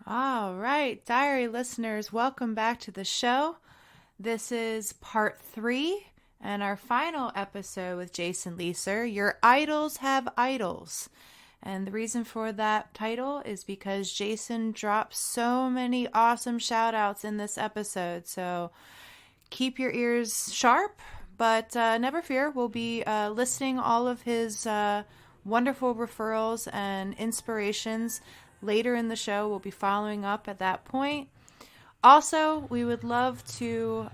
All right, diary listeners, welcome back to the show. This is part 3 and our final episode with Jason Leeser, Your Idols Have Idols. And the reason for that title is because Jason drops so many awesome shout outs in this episode. So keep your ears sharp, but never fear, we'll be listing all of his wonderful referrals and inspirations later in the show. We'll be following up at that point. Also, we would love to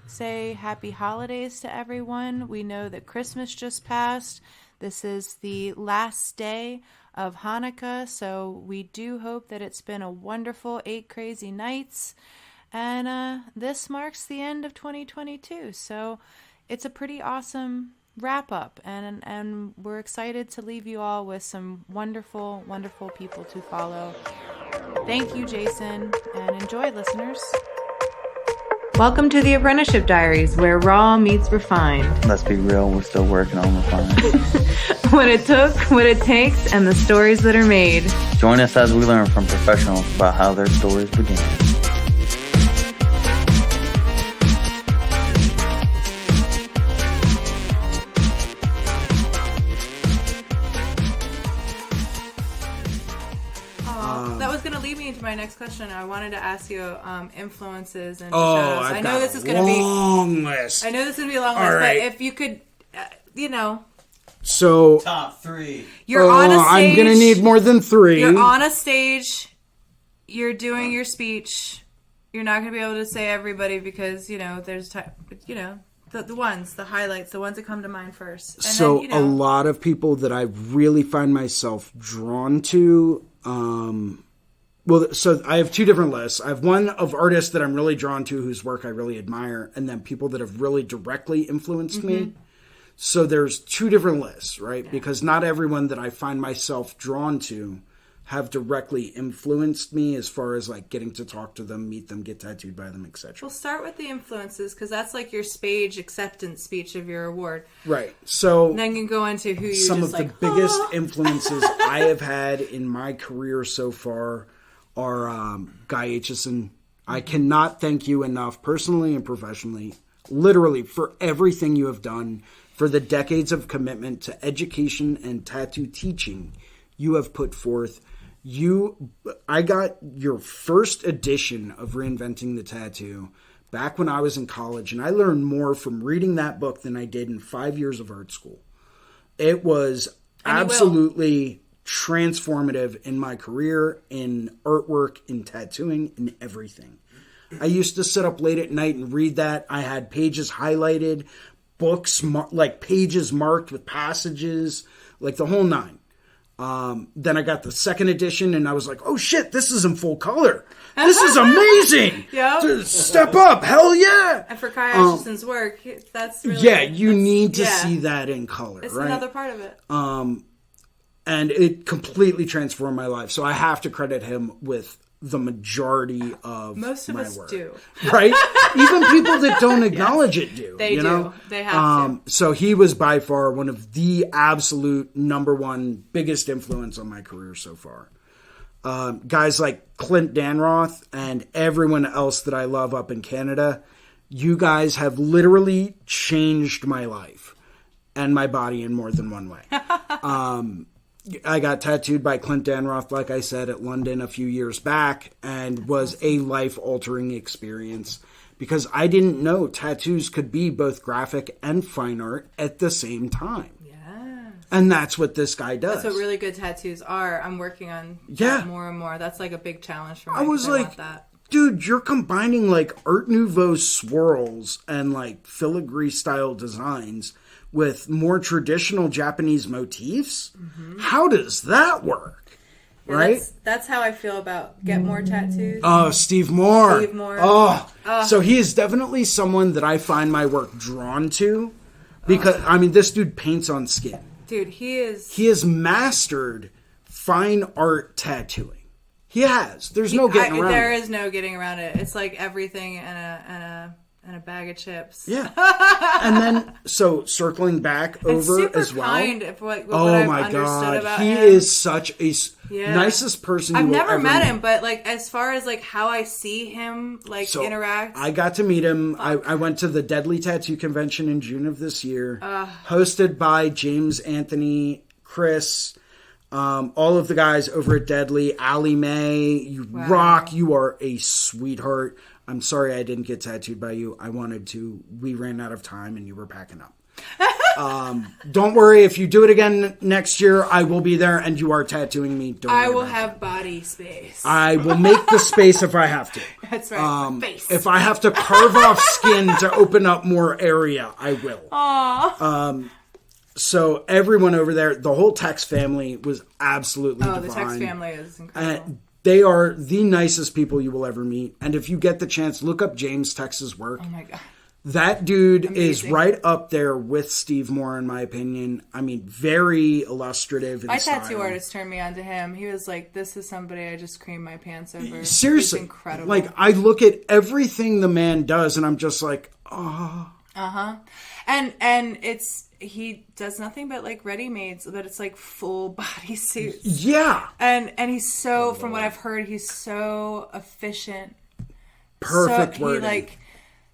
say happy holidays to everyone. We know that Christmas just passed. This is the last day of Hanukkah, so we do hope that it's been a wonderful 8 crazy nights. And this marks the end of 2022, so it's a pretty awesome wrap up, and we're excited to leave you all with some wonderful, wonderful people to follow. Thank you, Jason, and enjoy, listeners. Welcome to the Apprenticeship Diaries, where raw meets refined. Let's be real, we're still working on refining. What it took, what it takes, and the stories that are made. Join us as we learn from professionals about how their stories began. Into my next question, I wanted to ask you influences and shout-outs. I know this is going to be long list. I know this is going to be a long list, right. But if you could, So top 3. You're on a stage. I'm going to need more than 3. You're on a stage. You're doing your speech. You're not going to be able to say everybody because there's the ones, the highlights, the ones that come to mind first. And so then, a lot of people that I really find myself drawn to. Well, so I have 2 different lists. I have one of artists that I'm really drawn to, whose work I really admire, and then people that have really directly influenced me. So there's 2 different lists, right? Yeah. Because not everyone that I find myself drawn to have directly influenced me as far as like getting to talk to them, meet them, get tattooed by them, etc. We'll start with the influences because that's like your Spage acceptance speech of your award. Right. So and then you can go into who you some just of the biggest influences I have had in my career so far are Guy Aitchison. I cannot thank you enough, personally and professionally, literally, for everything you have done, for the decades of commitment to education and tattoo teaching you have put forth. I got your first edition of Reinventing the Tattoo back when I was in college, and I learned more from reading that book than I did in 5 years of art school. It was absolutely transformative in my career, in artwork, in tattooing, in everything. I used to sit up late at night and read that. I had pages highlighted, books, like pages marked with passages, like the whole 9. Then I got the second edition and I was like, oh shit, this is in full color. This is amazing. Yeah. Step up. Hell yeah. And for Kai Atchison's work, that's really... Yeah, you need to see that in color, it's right? another part of it. And it completely transformed my life. So I have to credit him with the majority of most of my us work. do. Right? Even people that don't acknowledge it do. They do. They have to. So he was by far one of the absolute number one biggest influence on my career so far. Guys like Clint Danroth and everyone else that I love up in Canada, you guys have literally changed my life and my body in more than one way. I got tattooed by Clint Danroth, like I said, at London a few years back, and was a life-altering experience because I didn't know tattoos could be both graphic and fine art at the same time. Yeah. And that's what this guy does. That's what really good tattoos are. I'm working on that more and more. That's like a big challenge for me. I was like, dude, you're combining like Art Nouveau swirls and like filigree-style designs with more traditional Japanese motifs. Mm-hmm. How does that work? Yeah, right? That's how I feel about Get More Tattoos. Oh, Steve Moore. Steve Moore. Oh. So he is definitely someone that I find my work drawn to because, I mean, this dude paints on skin. Dude, he has mastered fine art tattooing. He has. There's no getting around it. There is no getting around it. It's like everything and and a bag of chips. Yeah. And then, so circling back over super as well. Kind of what Oh I've my understood God. about He him. is such a nicest person I've you will never ever met meet. him, but like as far as like how I see him like So, interact. I got to meet him. I went to the Deadly Tattoo Convention in June of this year, hosted by James, Anthony, Chris, all of the guys over at Deadly. Allie Mae, you rock. You are a sweetheart. I'm sorry I didn't get tattooed by you. I wanted to. We ran out of time and you were packing up. Don't worry. If you do it again next year, I will be there and you are tattooing me. I will have body space. I will make the space if I have to. That's right. Face. If I have to carve off skin to open up more area, I will. Aww. So everyone over there, the whole Tex family was absolutely divine. The Tex family is incredible. They are the nicest people you will ever meet. And if you get the chance, look up James Tex's work. Oh my God. That dude Amazing. is right up there with Steve Moore, in my opinion. I mean, very illustrative in My style. tattoo artist turned me on to him. He was like, "This is somebody I just creamed my pants over." Seriously. He's incredible. Like, I look at everything the man does, and I'm just like, oh. And he does nothing but like ready-mades, but it's like full body suits. Yeah. And he's so, from what I've heard, he's so efficient. Perfect so wording.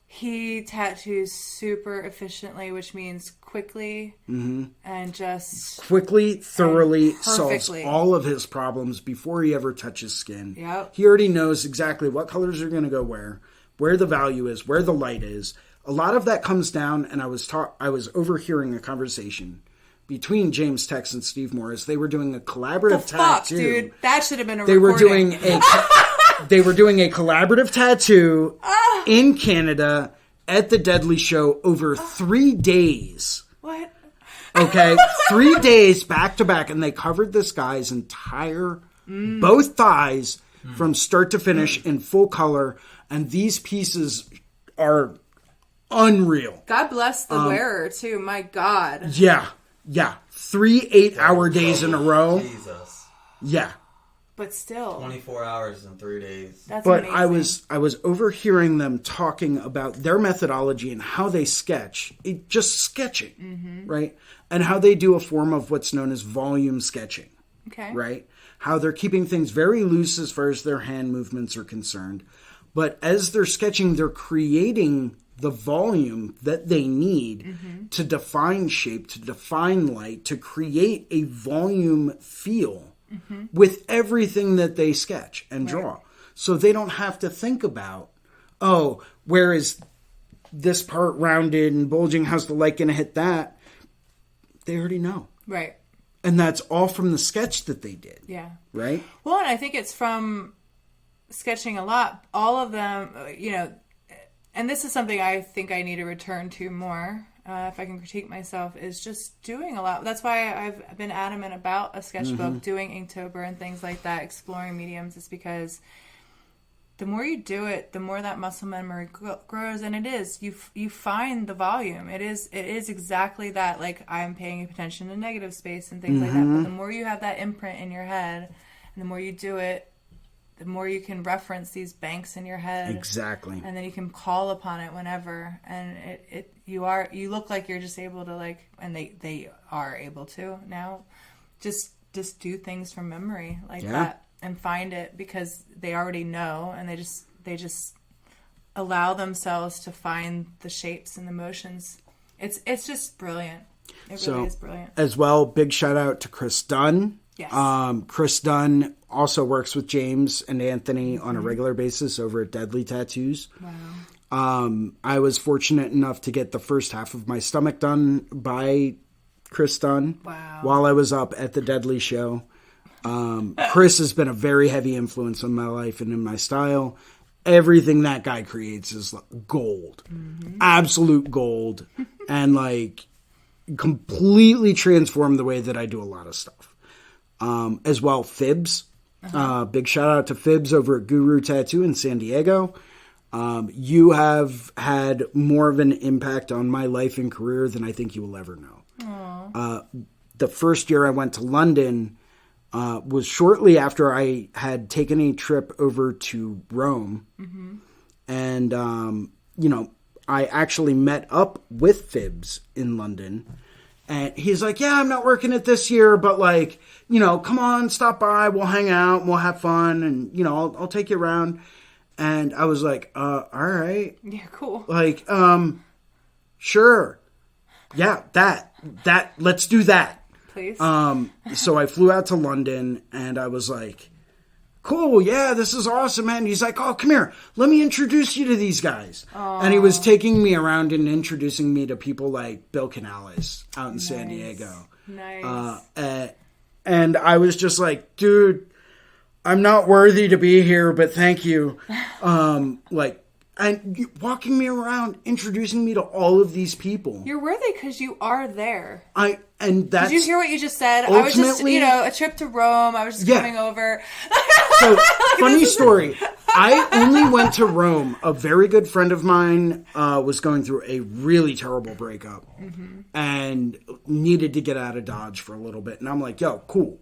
He tattoos super efficiently, which means quickly and just Quickly, thoroughly solves perfectly. all of his problems before he ever touches skin. Yep. He already knows exactly what colors are going to go where the value is, where the light is. A lot of that comes down, and I was overhearing a conversation between James Tex and Steve Morris. They were doing a collaborative fuck, tattoo. dude. That should have been a They were recording. doing a collaborative tattoo in Canada at the Deadly Show over 3 days. What? Okay, 3 days back to back, and they covered this guy's entire both thighs from start to finish in full color, and these pieces are unreal. God bless the wearer, too. My God. Yeah. 3 8-hour days in a row. Jesus. Yeah. But still. 24 hours in 3 days. That's But amazing. I was overhearing them talking about their methodology and how they sketch. Just sketching, right? And how they do a form of what's known as volume sketching, Okay. right? How they're keeping things very loose as far as their hand movements are concerned. But as they're sketching, they're creating the volume that they need to define shape, to define light, to create a volume feel with everything that they sketch and draw. So they don't have to think about, oh, where is this part rounded and bulging? How's the light going to hit that? They already know. Right. And that's all from the sketch that they did. Yeah. Right? Well, and I think it's from sketching a lot. All of them, and this is something I think I need to return to more, if I can critique myself, is just doing a lot. That's why I've been adamant about a sketchbook, doing Inktober and things like that, exploring mediums. It's because the more you do it, the more that muscle memory grows, and it is. You find the volume. It is exactly that. Like, I'm paying attention to negative space and things like that. But the more you have that imprint in your head, and the more you do it, the more you can reference these banks in your head. Exactly. And then you can call upon it whenever. And you look like you're just able to, like, and they are able to now just do things from memory like that and find it because they already know, and they just allow themselves to find the shapes and the motions. It's just brilliant. It really is brilliant. As well, big shout out to Chris Dunn. Yes. Chris Dunn also works with James and Anthony on a regular basis over at Deadly Tattoos. Wow. I was fortunate enough to get the first half of my stomach done by Chris Dunn while I was up at the Deadly Show. Chris has been a very heavy influence on my life and in my style. Everything that guy creates is gold. Absolute gold. And like completely transformed the way that I do a lot of stuff. As well, Fibs. Big shout out to Fibs over at Guru Tattoo in San Diego. You have had more of an impact on my life and career than I think you will ever know. The first year I went to London was shortly after I had taken a trip over to Rome. And, I actually met up with Phibbs in London. And he's like, yeah, I'm not working it this year, but like, you know, come on, stop by. We'll hang out and we'll have fun. And, you know, I'll take you around. And I was like, all right. Yeah, cool. Like, sure. Yeah, that, let's do that. Please. So I flew out to London and I was like, cool, yeah, this is awesome, man. He's like, oh, come here. Let me introduce you to these guys. Aww. And he was taking me around and introducing me to people like Bill Canales out in San Diego. Nice. And I was just like, dude, I'm not worthy to be here, but thank you. And walking me around, introducing me to all of these people. You're worthy because you are there. Did you hear what you just said? I was just, a trip to Rome. I was just coming over. So, funny story. I only went to Rome. A very good friend of mine was going through a really terrible breakup and needed to get out of Dodge for a little bit. And I'm like, yo, cool.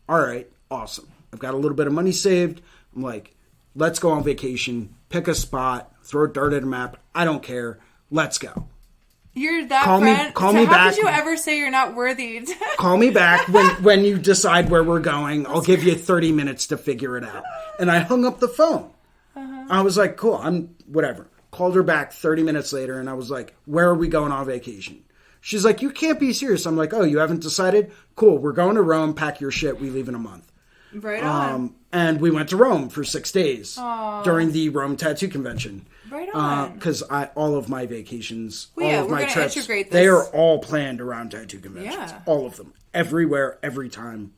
All right, awesome. I've got a little bit of money saved. I'm like, let's go on vacation. Pick a spot. Throw a dart at a map. I don't care. Let's go. You're that friend. Call me back. How could you ever say you're not worthy? Call me back when you decide where we're going. I'll give you 30 minutes to figure it out. And I hung up the phone. I was like, cool, whatever. Called her back 30 minutes later, and I was like, where are we going on vacation? She's like, you can't be serious. I'm like, oh, you haven't decided? Cool, we're going to Rome. Pack your shit. We leave in a month. Right on. And we went to Rome for 6 days during the Rome Tattoo Convention. Right on. Because all of my vacations, all of my trips, integrate this. they are all planned around tattoo conventions. Yeah. All of them. Everywhere, every time.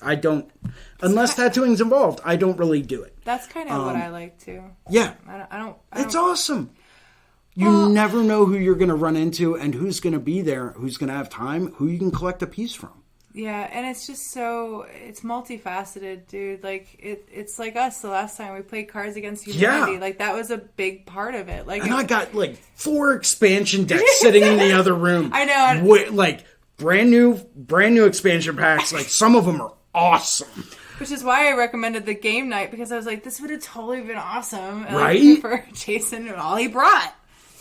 I don't, unless tattooing's involved, I don't really do it. That's kind of what I like too. Yeah. I don't. It's awesome. You never know who you're going to run into and who's going to be there, who's going to have time, who you can collect a piece from. Yeah, and it's just it's multifaceted, dude. Like, it's like us the last time we played Cards Against Humanity. Yeah. Like, that was a big part of it. Like, and I got, like, 4 expansion decks sitting in the other room. I know. Like, brand new expansion packs. Like, some of them are awesome. Which is why I recommended the game night, because I was like, this would have totally been awesome. Right? Like, for Jason and all he brought.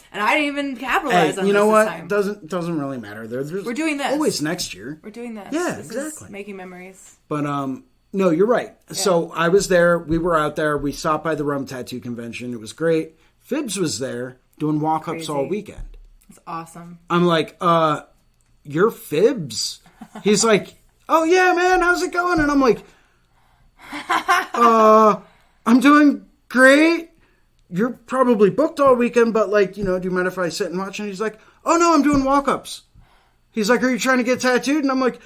And I didn't even capitalize on this. You know what? Time. Doesn't really matter. We're doing this. Always next year. We're doing this. Yeah, this exactly. Is making memories. But no, you're right. Yeah. So I was there. We were out there. We stopped by the Rome Tattoo Convention. It was great. Phibbs was there doing walk-ups all weekend. It's awesome. I'm like, you're Phibbs? He's like, oh yeah, man, how's it going? And I'm like, I'm doing great. You're probably booked all weekend, but like, do you mind if I sit and watch? And he's like, oh no, I'm doing walk-ups. He's like, are you trying to get tattooed? And I'm like,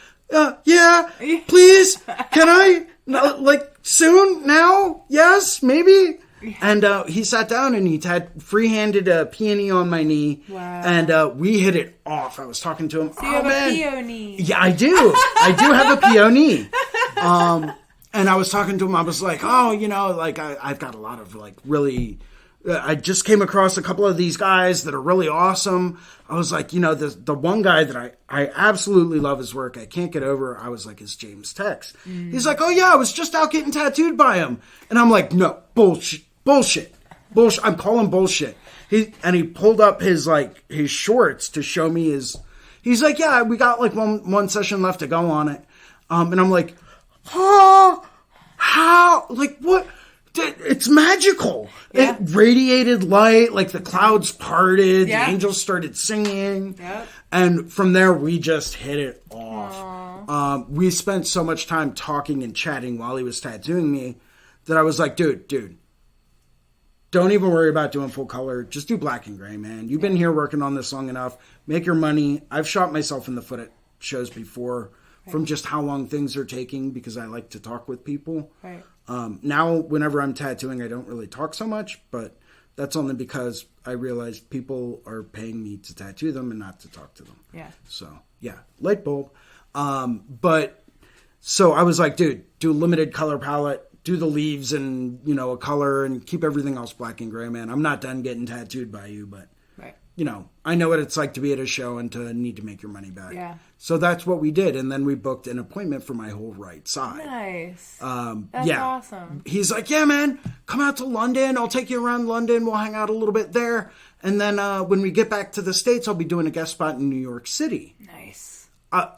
yeah, please. Can I? No, like, soon? Now? Yes? Maybe? And he sat down and he free-handed a peony on my knee. Wow. And we hit it off. I was talking to him. So you have a peony. Yeah, I do. I do have a peony. And I was talking to him. I was like, like I've got a lot of like really... I just came across a couple of these guys that are really awesome. I was like, the one guy that I absolutely love his work. I can't get over. I was like, is James Tex. He's like, oh yeah, I was just out getting tattooed by him. And I'm like, no, bullshit. I'm calling bullshit. He pulled up his shorts to show me he's like, yeah, we got like one session left to go on it. And I'm like, how? Like what? It's magical. Yeah. It radiated light, like the clouds parted, yeah. The angels started singing. Yep. And from there, we just hit it off. We spent so much time talking and chatting while he was tattooing me that I was like, dude, don't even worry about doing full color. Just do black and gray, man. You've been here working on this long enough. Make your money. I've shot myself in the foot at shows before from just how long things are taking because I like to talk with people. Right. Now, whenever I'm tattooing, I don't really talk so much, but that's only because I realize people are paying me to tattoo them and not to talk to them. Yeah. So, yeah, light bulb. But so I was like, dude, do a limited color palette, do the leaves and, a color and keep everything else black and gray, man. I'm not done getting tattooed by you, but I know what it's like to be at a show and to need to make your money back. Yeah. So that's what we did. And then we booked an appointment for my whole right side. Nice. That's awesome. He's like, yeah, man, come out to London. I'll take you around London. We'll hang out a little bit there. And then when we get back to the States, I'll be doing a guest spot in New York City. Nice.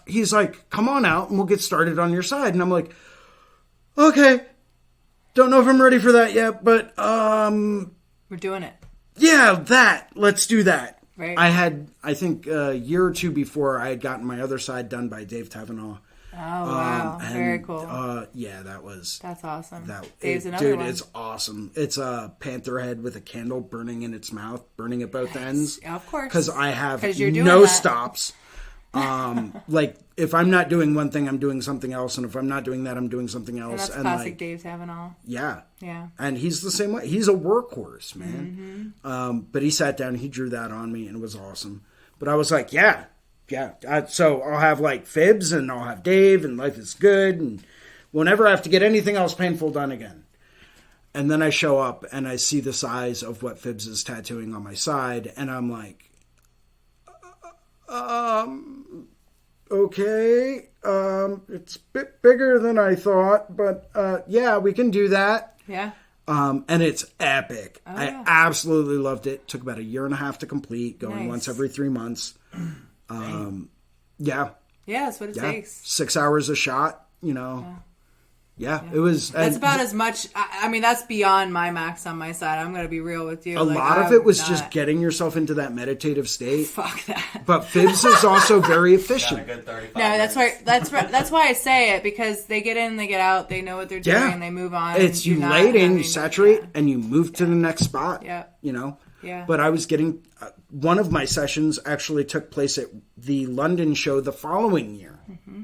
He's like, come on out and we'll get started on your side. And I'm like, okay. Don't know if I'm ready for that yet, but we're doing it. Yeah, let's do that. Right. I think a year or two before, I had gotten my other side done by Dave Tavenaugh. Oh, wow. Very cool. That's awesome. Dave's another dude, one. it's awesome. It's a panther head with a candle burning in its mouth, burning at both ends. Yeah, of course. Because I have you're doing no that. stops. Like, if I'm not doing one thing, I'm doing something else. And if I'm not doing that, I'm doing something else. And that's classic Dave Tavenaugh. Yeah. Yeah. And he's the same way. He's a workhorse, man. But he sat down and he drew that on me and it was awesome. But I was like, yeah. So I'll have like Fibs and I'll have Dave and life is good. And we'll never have to get anything else painful done again. And then I show up and I see the size of what Fibs is tattooing on my side. And I'm like, okay, it's a bit bigger than I thought, but yeah, we can do that. Yeah. And it's epic. Oh, I yeah. absolutely loved it. Took about a year and a half to complete, going Nice. once every 3 months. Yeah. Yeah, that's what it takes. 6 hours a shot, Yeah, it was. That's about as much. I mean, that's beyond my max on my side. I'm going to be real with you. A lot of it was just getting yourself into that meditative state. Fuck that. But Fibs is also very Got a efficient. good 35 No, that's minutes. why. That's why I say it, because they get in, they get out, they know what they're doing, Yeah. and they move on. It's and you do not lay it in, have you saturate, yeah. and you move to the next spot. Yeah. Yeah. But I was getting one of my sessions actually took place at the London show the following year. Mm-hmm.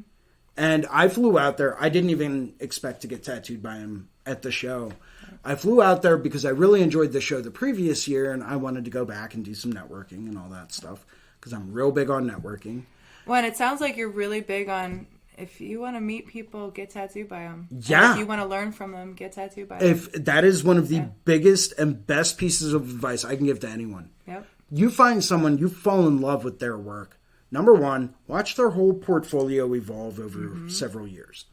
And I flew out there. I didn't even expect to get tattooed by him at the show. I flew out there because I really enjoyed the show the previous year, and I wanted to go back and do some networking and all that stuff because I'm real big on networking. Well, and it sounds like you're really big on, if you want to meet people, get tattooed by them. Yeah. And if you want to learn from them, get tattooed by them. If that is one of the biggest and best pieces of advice I can give to anyone. Yep. You find someone, you fall in love with their work. Number one, watch their whole portfolio evolve over several years.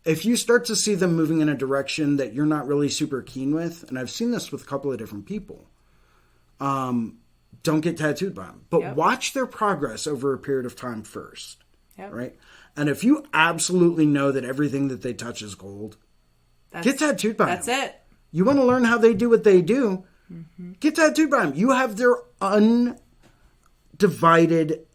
If you start to see them moving in a direction that you're not really super keen with, and I've seen this with a couple of different people, don't get tattooed by them. But watch their progress over a period of time first. Yep. Right? And if you absolutely know that everything that they touch is gold, get tattooed by them. That's it. You want to learn how they do what they do, get tattooed by them. You have their undivided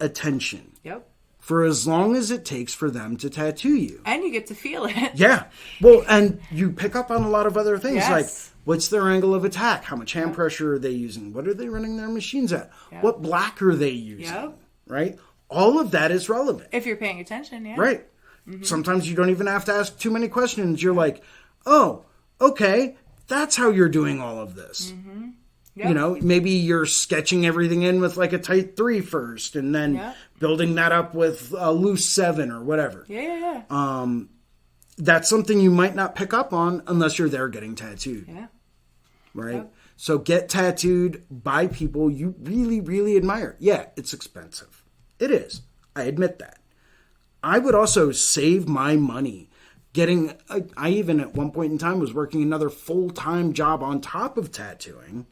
attention Yep. for as long as it takes for them to tattoo you. And you get to feel it. Yeah. Well, and you pick up on a lot of other things Yes. like what's their angle of attack? How much hand pressure are they using? What are they running their machines at? What black are they using? Yep. Right? All of that is relevant. If you're paying attention, yeah. Right. Sometimes you don't even have to ask too many questions. You're like, oh, okay, that's how you're doing all of this. Yep. Maybe you're sketching everything in with like a tight 3 first and then building that up with a loose 7 or whatever. Yeah. That's something you might not pick up on unless you're there getting tattooed. Yeah. Right? Yep. So get tattooed by people you really, really admire. Yeah, it's expensive. It is. I admit that. I would also save my money getting... I even at one point in time was working another full-time job on top of tattooing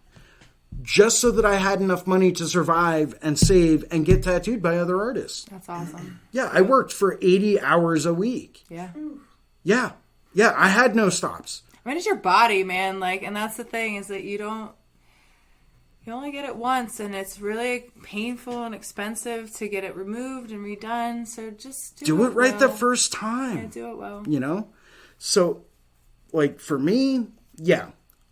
just so that I had enough money to survive and save and get tattooed by other artists. That's awesome. Yeah, I worked for 80 hours a week. Yeah. Yeah, I had no stops. I mean, it's your body, man. Like, and that's the thing, is that you only get it once, and it's really painful and expensive to get it removed and redone. So just do it right the well. first time. Yeah, do it well. So, like, for me,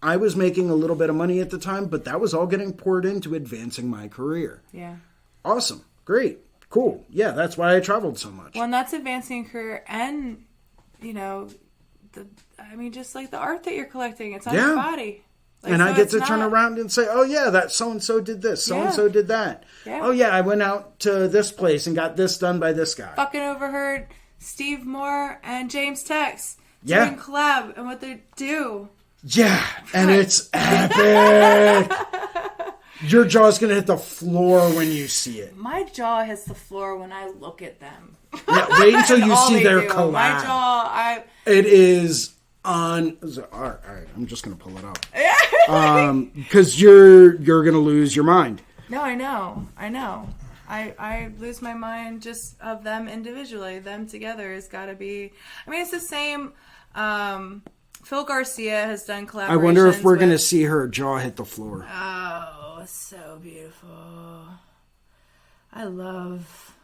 I was making a little bit of money at the time, but that was all getting poured into advancing my career. Yeah. Awesome. Great. Cool. Yeah, that's why I traveled so much. Well, and that's advancing your career, and, just like the art that you're collecting. It's on your body. Like, and so I get it's to turn around and say, oh, yeah, that so-and-so did this. So-and-so did that. Yeah. Oh, yeah, I went out to this place and got this done by this guy. Fucking overheard Steve Moore and James Tex doing collab and what they do. Yeah, and it's epic. Your jaw's going to hit the floor when you see it. My jaw hits the floor when I look at them. Yeah, wait until you All see they their do. collab. My jaw, It is on. All right, I'm just going to pull it up. Because you're going to lose your mind. No, I know. I lose my mind just of them individually. Them together has got to be... I mean, it's the same... Phil Garcia has done collaborations. I wonder if we're going to see her jaw hit the floor. Oh, so beautiful. I love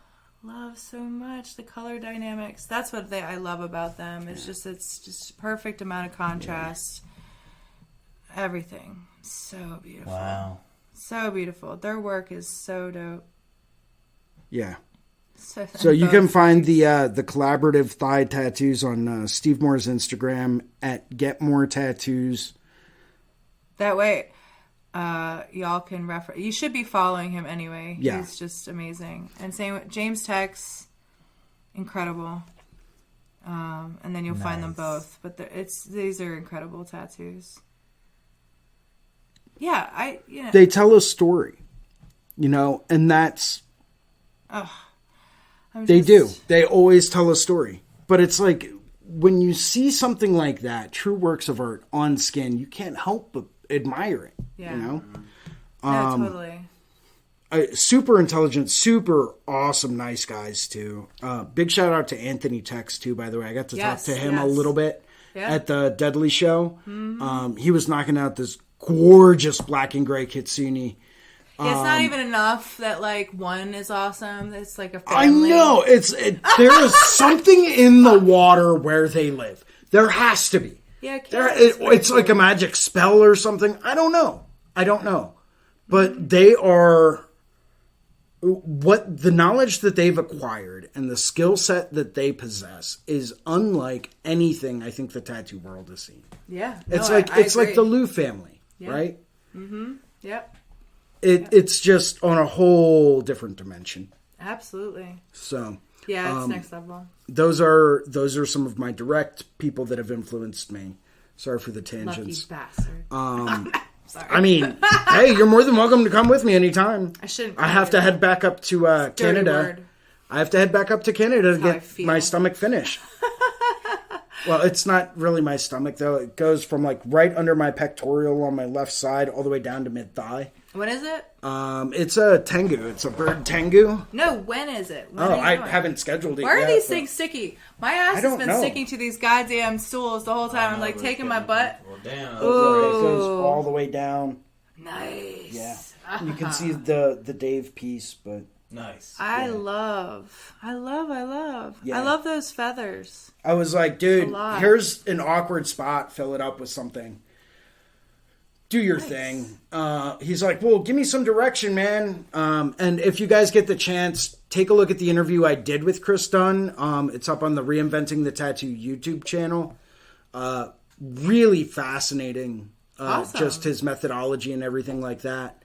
so much the color dynamics. That's what I love about them. It's just perfect amount of contrast. Everything. So beautiful. Wow. So beautiful. Their work is so dope. Yeah. So you can find the collaborative thigh tattoos on Steve Moore's Instagram at Get More Tattoos. That way, y'all can refer. You should be following him anyway. Yeah. He's just amazing. And same with James Tex, incredible. And then you'll find them both. But these are incredible tattoos. Yeah, They tell a story, and that's. They do. They always tell a story. But it's like when you see something like that, true works of art on skin, you can't help but admire it. Yeah. No, totally. Super intelligent, super awesome, nice guys too. Big shout out to Anthony Tex too, by the way. I got to talk to him a little bit at the Deadly show. Mm-hmm. He was knocking out this gorgeous black and gray kitsune. Yeah, it's not even enough that one is awesome. It's like a family. I know. There is something in the water where they live. There has to be. Yeah, it's like a magic spell or something. I don't know. But they are what the knowledge that they've acquired and the skill set that they possess is unlike anything I think the tattoo world has seen. Yeah. It's I like the Liu family, right? Mm-hmm. Yep. It's just on a whole different dimension. Absolutely. So yeah, it's next level. Those are some of my direct people that have influenced me. Sorry for the tangents. Lucky bastard. Sorry. I mean, hey, you're more than welcome to come with me anytime. I shouldn't. I have to head back up to Canada. Word. I have to head back up to Canada to That's get my stomach finished. Well, it's not really my stomach though. It goes from right under my pectoral on my left side all the way down to mid thigh. When is it? It's a tengu. It's a bird tengu. No, when is it? I haven't scheduled it yet. Why are these things sticky? My ass has been know. sticking to these goddamn stools the whole time. I'm taking my butt. Well, damn. It goes all the way down. Nice. Yeah. You can see the Dave piece, but Nice. I love. Yeah. I love those feathers. I was like, dude, here's an awkward spot. Fill it up with something. Do your thing. He's like, well, give me some direction, man. And if you guys get the chance, take a look at the interview I did with Chris Dunn. It's up on the Reinventing the Tattoo YouTube channel. Really fascinating. Awesome. Just his methodology and everything like that.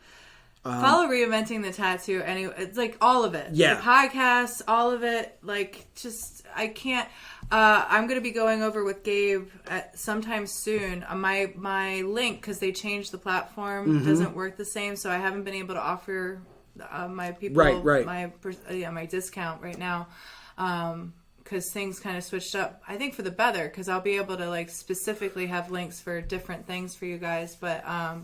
Follow Reinventing the Tattoo. Anyway, it's all of it. Yeah. The podcast, all of it. I can't. I'm going to be going over with Gabe sometime soon. My link, because they changed the platform, doesn't work the same, so I haven't been able to offer my people my discount right now, because things kind of switched up. I think for the better, because I'll be able to specifically have links for different things for you guys. But I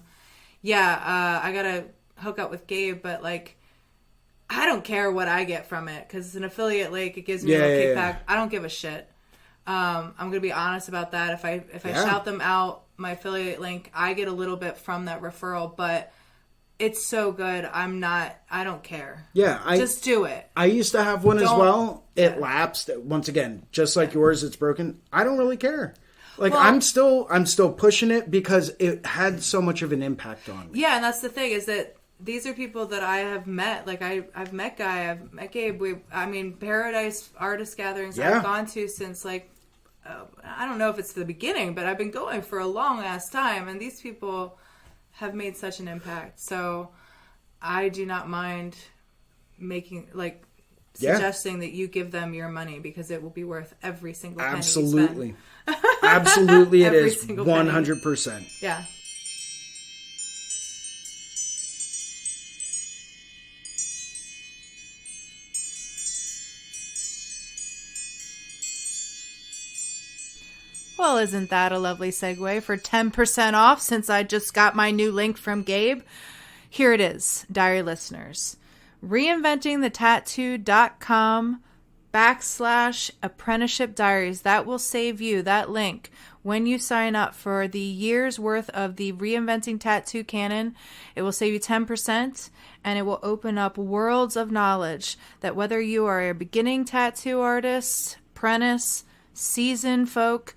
gotta hook up with Gabe, but I don't care what I get from it, because it's an affiliate link. It gives me a little kickback. Yeah. I don't give a shit. I'm gonna be honest about that. If I shout them out, my affiliate link, I get a little bit from that referral, but it's so good. I don't care. Yeah, just do it. I used to have one as well. It lapsed. Once again, just like yours, it's broken. I don't really care. I'm still pushing it because it had so much of an impact on me. Yeah, and that's the thing, is that these are people that I have met. I've met Guy, I've met Gabe. Paradise Artist Gatherings I've gone to since I don't know if it's the beginning, but I've been going for a long ass time, and these people have made such an impact. So I do not mind making suggesting that you give them your money, because it will be worth every single penny. Absolutely. Absolutely, it is 100%. Yeah. Well, isn't that a lovely segue for 10% off since I just got my new link from Gabe? Here it is, diary listeners. reinventingthetattoo.com/apprenticeship diaries. That will save you, that link, when you sign up for the year's worth of the Reinventing Tattoo Canon. It will save you 10%, and it will open up worlds of knowledge that whether you are a beginning tattoo artist, apprentice, seasoned folk,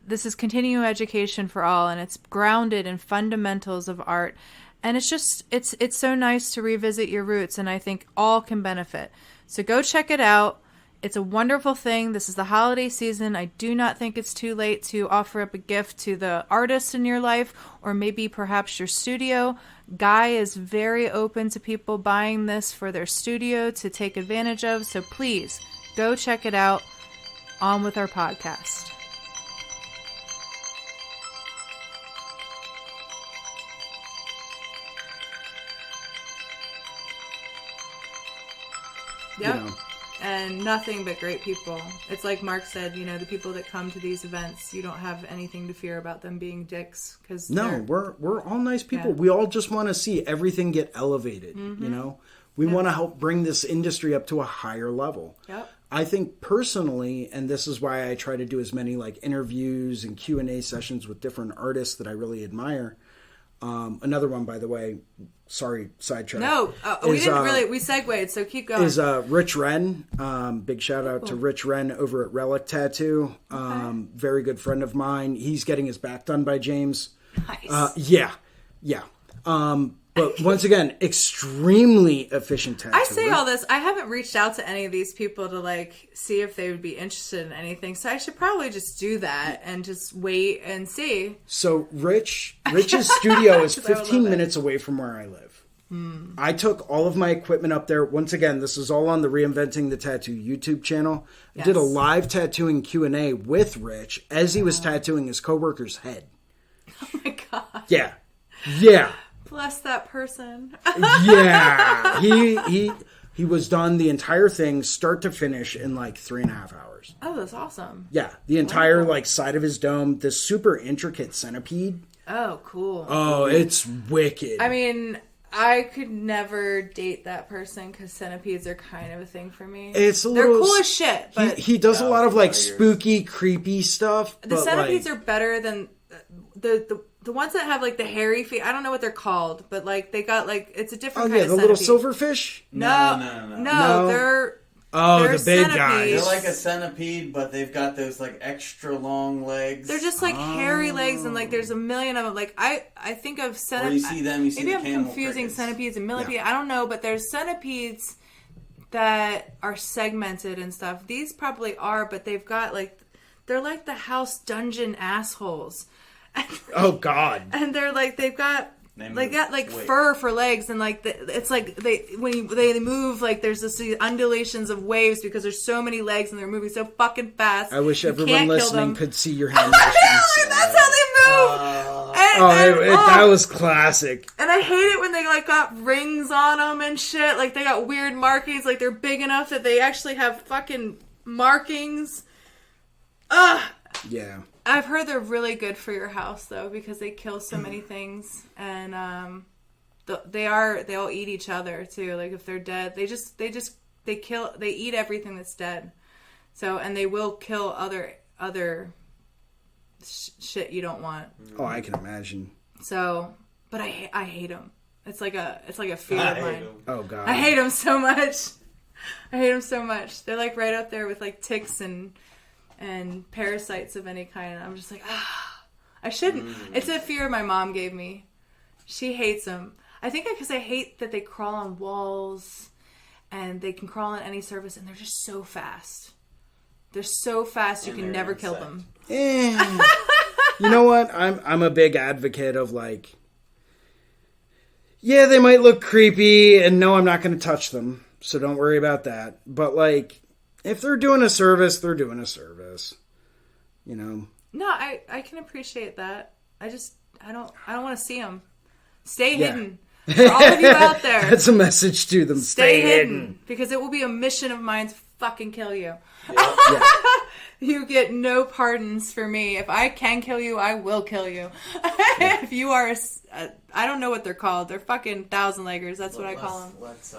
this is continuing education for all, and it's grounded in fundamentals of art. And it's just, it's so nice to revisit your roots, and I think all can benefit. So go check it out. It's a wonderful thing. This is the holiday season. I do not think it's too late to offer up a gift to the artist in your life, or maybe perhaps your studio. Guy is very open to people buying this for their studio to take advantage of. So please go check it out. On with our podcast. Yep. You know. And nothing but great people. It's like Mark said, the people that come to these events, you don't have anything to fear about them being dicks. Cause no, we're all nice people. Yeah. We all just want to see everything get elevated, We want to help bring this industry up to a higher level. Yep. I think personally, and this is why I try to do as many like interviews and Q&A sessions with different artists that I really admire. Another one, by the way, sorry, sidetrack. No, we didn't really, we segued, so keep going. Is Rich Wren. Big shout out to Rich Wren over at Relic Tattoo. Very good friend of mine. He's getting his back done by James. Nice. Yeah. But once again, extremely efficient tattoo. I say all this. I haven't reached out to any of these people to see if they would be interested in anything. So I should probably just do that and just wait and see. So Rich's studio is 15 minutes away from where I live. I took all of my equipment up there. Once again, this is all on the Reinventing the Tattoo YouTube channel. I did a live tattooing Q&A with Rich as he was tattooing his coworker's head. Oh my God. Yeah. Bless that person. Yeah. He was done the entire thing, start to finish, in 3.5 hours. Oh, that's awesome. Yeah. The entire side of his dome, this super intricate centipede. Oh, cool. Oh, it's wicked. I mean, I could never date that person because centipedes are kind of a thing for me. They're cool as shit, but he does a lot of spooky, creepy stuff. The centipedes are better than the ones that have the hairy feet. I don't know what they're called, but they got it's a different kind of the little centipede. silverfish. No, they're the big centipedes. guys. They're like a centipede, but they've got those extra long legs. They're just hairy legs, and there's a million of them. I think of centipedes. Where you see them, you see maybe the I'm camel confusing crickets. centipedes and millipedes. I don't know, but there's centipedes that are segmented and stuff. These probably are, but they've got they're like the house dungeon assholes. Oh God! And they're they've got fur for legs, and it's they move there's this undulations of waves because there's so many legs and they're moving so fucking fast. I wish everyone listening could see your hand. That's how they move. That was classic. And I hate it when they got rings on them and shit. They got weird markings. They're big enough that they actually have fucking markings. Ugh. Yeah. I've heard they're really good for your house though because they kill so many things, and they all eat each other too. If they're dead, they eat everything that's dead. So, and they will kill other shit you don't want. Oh, I can imagine. So, but I hate them. It's like a fear of mine. Oh God, I hate them so much. They're right up there with ticks and parasites of any kind. I'm just I shouldn't. It's a fear my mom gave me. She hates them. I think because I hate that they crawl on walls and they can crawl on any surface, and they're just so fast. They're so fast you can never kill them. You know what? I'm a big advocate of they might look creepy, and no, I'm not going to touch them, so don't worry about that. But if they're doing a service, they're doing a service. No, I can appreciate that. I don't want to see them. Stay hidden. For all of you out there. That's a message to them. Stay hidden. Because it will be a mission of mine to fucking kill you. Yeah. You get no pardons for me. If I can kill you, I will kill you. If you are, I don't know what they're called. They're fucking thousand-leggers. That's what I call them. Let's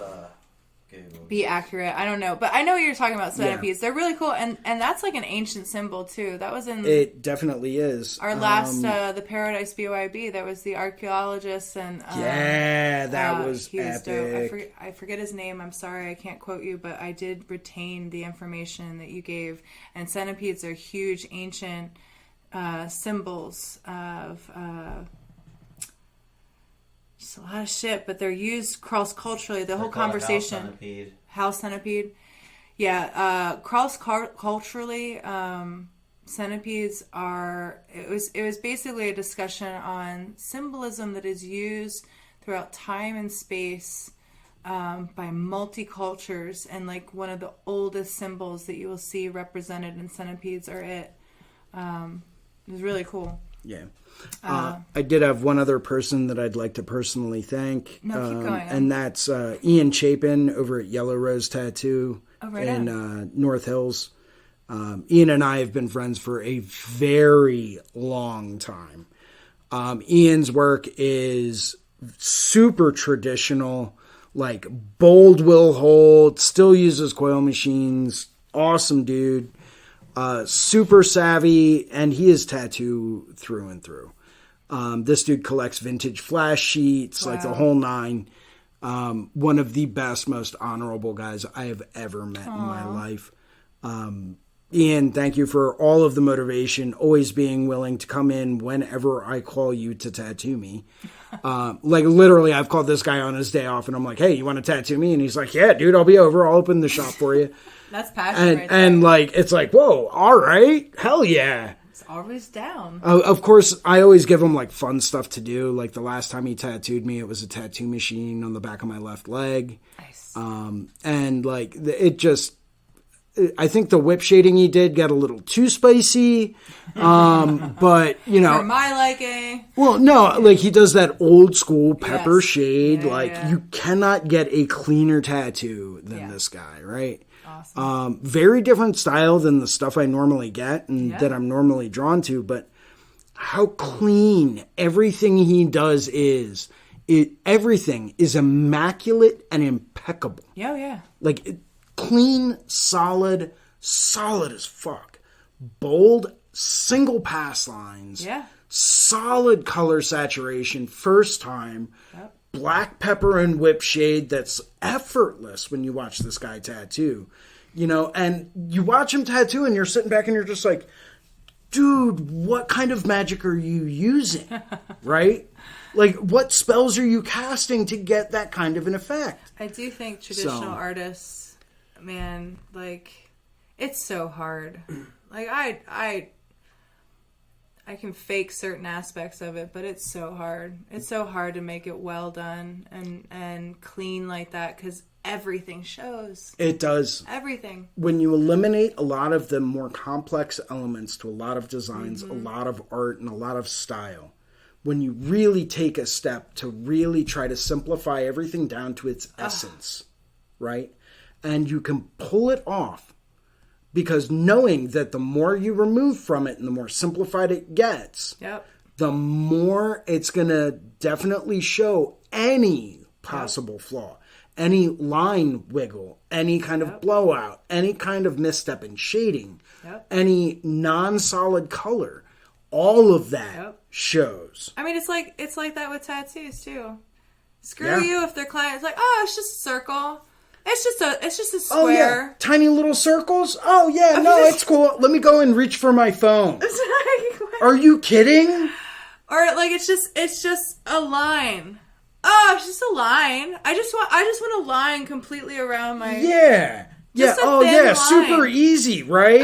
Be accurate. I don't know. But I know what you're talking about, centipedes. They're really cool. And that's like an ancient symbol, too. That was in... It definitely is. Our last, the Paradise BYB, that was the archaeologist and... that was he was epic. dope. I forget his name. I'm sorry, I can't quote you, but I did retain the information that you gave. And centipedes are huge, ancient symbols of... just a lot of shit, but they're used cross-culturally. The whole conversation... House centipede. Yeah, cross-culturally... centipedes are it was basically a discussion on symbolism that is used throughout time and space by multi-cultures, and like one of the oldest symbols that you will see represented in centipedes are it was really cool. Yeah. I did have one other person that I'd like to personally thank. No, keep going. And that's Ian Chapin over at Yellow Rose Tattoo in North Hills. Ian and I have been friends for a very long time. Ian's work is super traditional, like bold will hold, still uses coil machines, awesome dude, super savvy, and he is tattoo through and through. This dude collects vintage flash sheets, like the whole nine. One of the best, most honorable guys I have ever met in my life. Ian, thank you for all of the motivation, always being willing to come in whenever I call you to tattoo me. Like literally, I've called this guy on his day off and I'm like, hey, you want to tattoo me? And he's like, yeah, dude, I'll be over. I'll open the shop for you. That's passion right there. And like, it's like, whoa, all right. Hell yeah. It's always down. Of course, I always give him like fun stuff to do. Like the last time he tattooed me, it was a tattoo machine on the back of my left leg. Nice. And like it just, I think the whip shading he did got a little too spicy. But you know, for my liking. Well, no, like he does that old school pepper shade. Yeah. You cannot get a cleaner tattoo than this guy, right? Awesome. Very different style than the stuff I normally get and that I'm normally drawn to, but how clean everything he does is. Everything is immaculate and impeccable. Yeah. Like clean, solid as fuck. Bold, single pass lines. Yeah. Solid color saturation, first time. Yep. Black pepper and whip shade that's effortless when you watch this guy tattoo. You know, and you watch him tattoo and you're sitting back and you're just like, dude, what kind of magic are you using? Right? Like, what spells are you casting to get that kind of an effect? I do think traditional artists, man, like, it's so hard. Like, I can fake certain aspects of it, but it's so hard. It's so hard to make it well done and clean like that, because everything shows. It does. Everything. When you eliminate a lot of the more complex elements to a lot of designs, a lot of art, and a lot of style, when you really take a step to really try to simplify everything down to its essence, right? And you can pull it off, because knowing that the more you remove from it and the more simplified it gets, the more it's going to definitely show any possible flaw, any line wiggle, any kind of blowout, any kind of misstep in shading, any non-solid color. All of that shows. I mean, it's like that with tattoos too. Screw you if their client's like, oh, it's just a circle. It's just a square. Oh yeah, tiny little circles. Oh yeah, no, it's cool. Let me go and reach for my phone. Are you kidding? Or like it's just a line. Oh, it's just a line. I just want a line completely around my. Yeah. Just Oh thin yeah, line. super easy, right?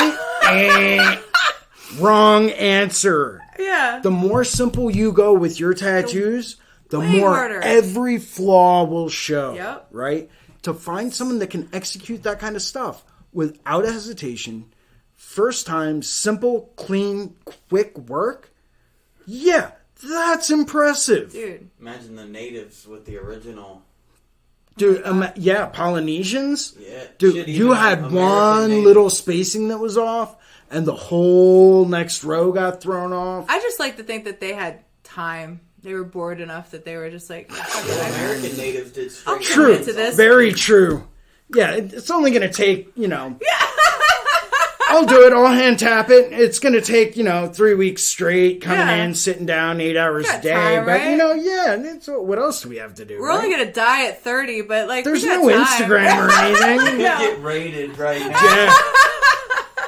Wrong answer. Yeah. The more simple you go with your tattoos, the way more harder. every flaw will show. Yep. Right? To find someone that can execute that kind of stuff without a hesitation, first time, simple, clean, quick work, yeah, that's impressive. Dude. Imagine the natives with the original Dude, Polynesians? Yeah. Dude, Shit, you even had American one native. little spacing that was off, and the whole next row got thrown off. I just like to think that they had time. They were bored enough that they were just like, American natives did straight. True. into this. Very true. Yeah, it's only going to take, I'll do it. I'll hand tap it. It's going to take, 3 weeks straight, coming Yeah. in, sitting down 8 hours Got a day. time, But, right? and it's, what else do we have to do? we're only going to die at 30, but like, There's we got no time. Instagram or anything. You get raided right now. Yeah.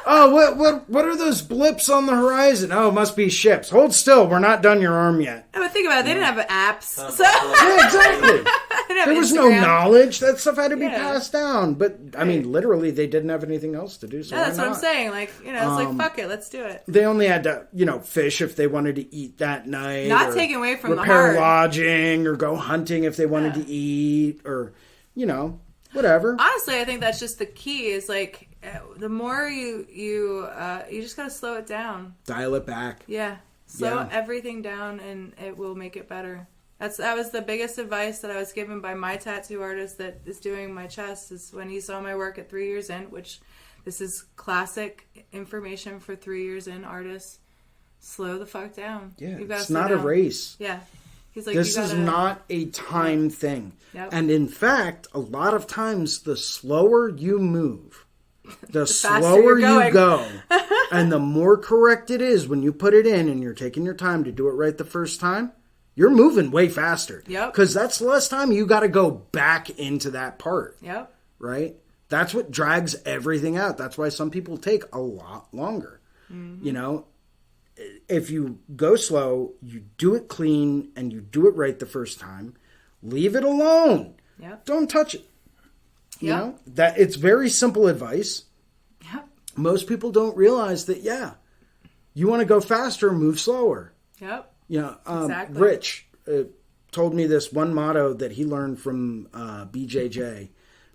Oh, what are those blips on the horizon? Oh, it must be ships. Hold still. We're not done your arm yet. No, but think about it. They didn't have apps. So Yeah, exactly. they didn't have There was no Instagram. knowledge. That stuff had to be Yeah. passed down. But, I mean, literally, they didn't have anything else to do. So No, that's why what I'm not? saying. Like, it's like, fuck it. Let's do it. They only had to, fish if they wanted to eat that night. Not or taking away from the repair heart. lodging or go hunting if they wanted to eat or, whatever. Honestly, I think that's just the key is like, the more you just got to slow it down. Dial it back. Yeah. Slow Yeah. everything down and it will make it better. That was the biggest advice that I was given by my tattoo artist that is doing my chest is when he saw my work at 3 years in, which this is classic information for 3 years in artists. Slow the fuck down. Yeah, You've gotta it's slow not a down. race. Yeah. He's like, This you is gotta- not a time thing. Yep. And in fact, a lot of times, the slower you move, the faster slower you're you going. go, and the more correct it is when you put it in and you're taking your time to do it right the first time, you're moving way faster. Yep. Because that's less time you got to go back into that part, Yep. right? That's what drags everything out. That's why some people take a lot longer. Mm-hmm. If you go slow, you do it clean, and you do it right the first time, leave it alone. Yep. Don't touch it. You Yep. know, that it's very simple advice. Yep. Most people don't realize that, you want to go faster, move slower. Yep. Exactly. Rich told me this one motto that he learned from BJJ,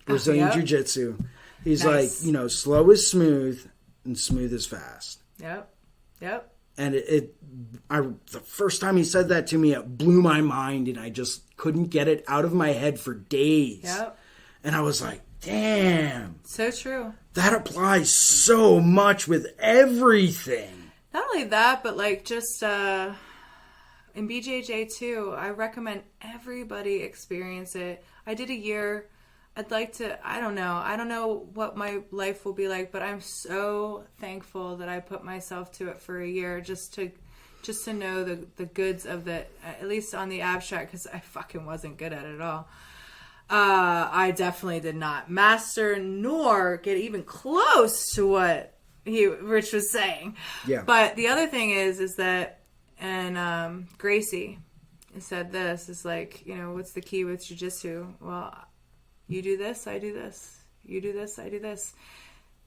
Brazilian yep. Jiu-Jitsu. He's Nice. like, slow is smooth and smooth is fast. Yep. Yep. And the first time he said that to me, it blew my mind, and I just couldn't get it out of my head for days. Yep. And I was like, damn, So true. that applies so much with everything. Not only that, but like just in BJJ too, I recommend everybody experience it. I did a year. I'd like to, I don't know what my life will be like, but I'm so thankful that I put myself to it for a year just to know the goods of it, at least on the abstract, because I fucking wasn't good at it at all. I definitely did not master nor get even close to what Rich was saying. Yeah. But the other thing is that, and Gracie said this, is like, what's the key with jiu-jitsu? Well, you do this, I do this. You do this, I do this.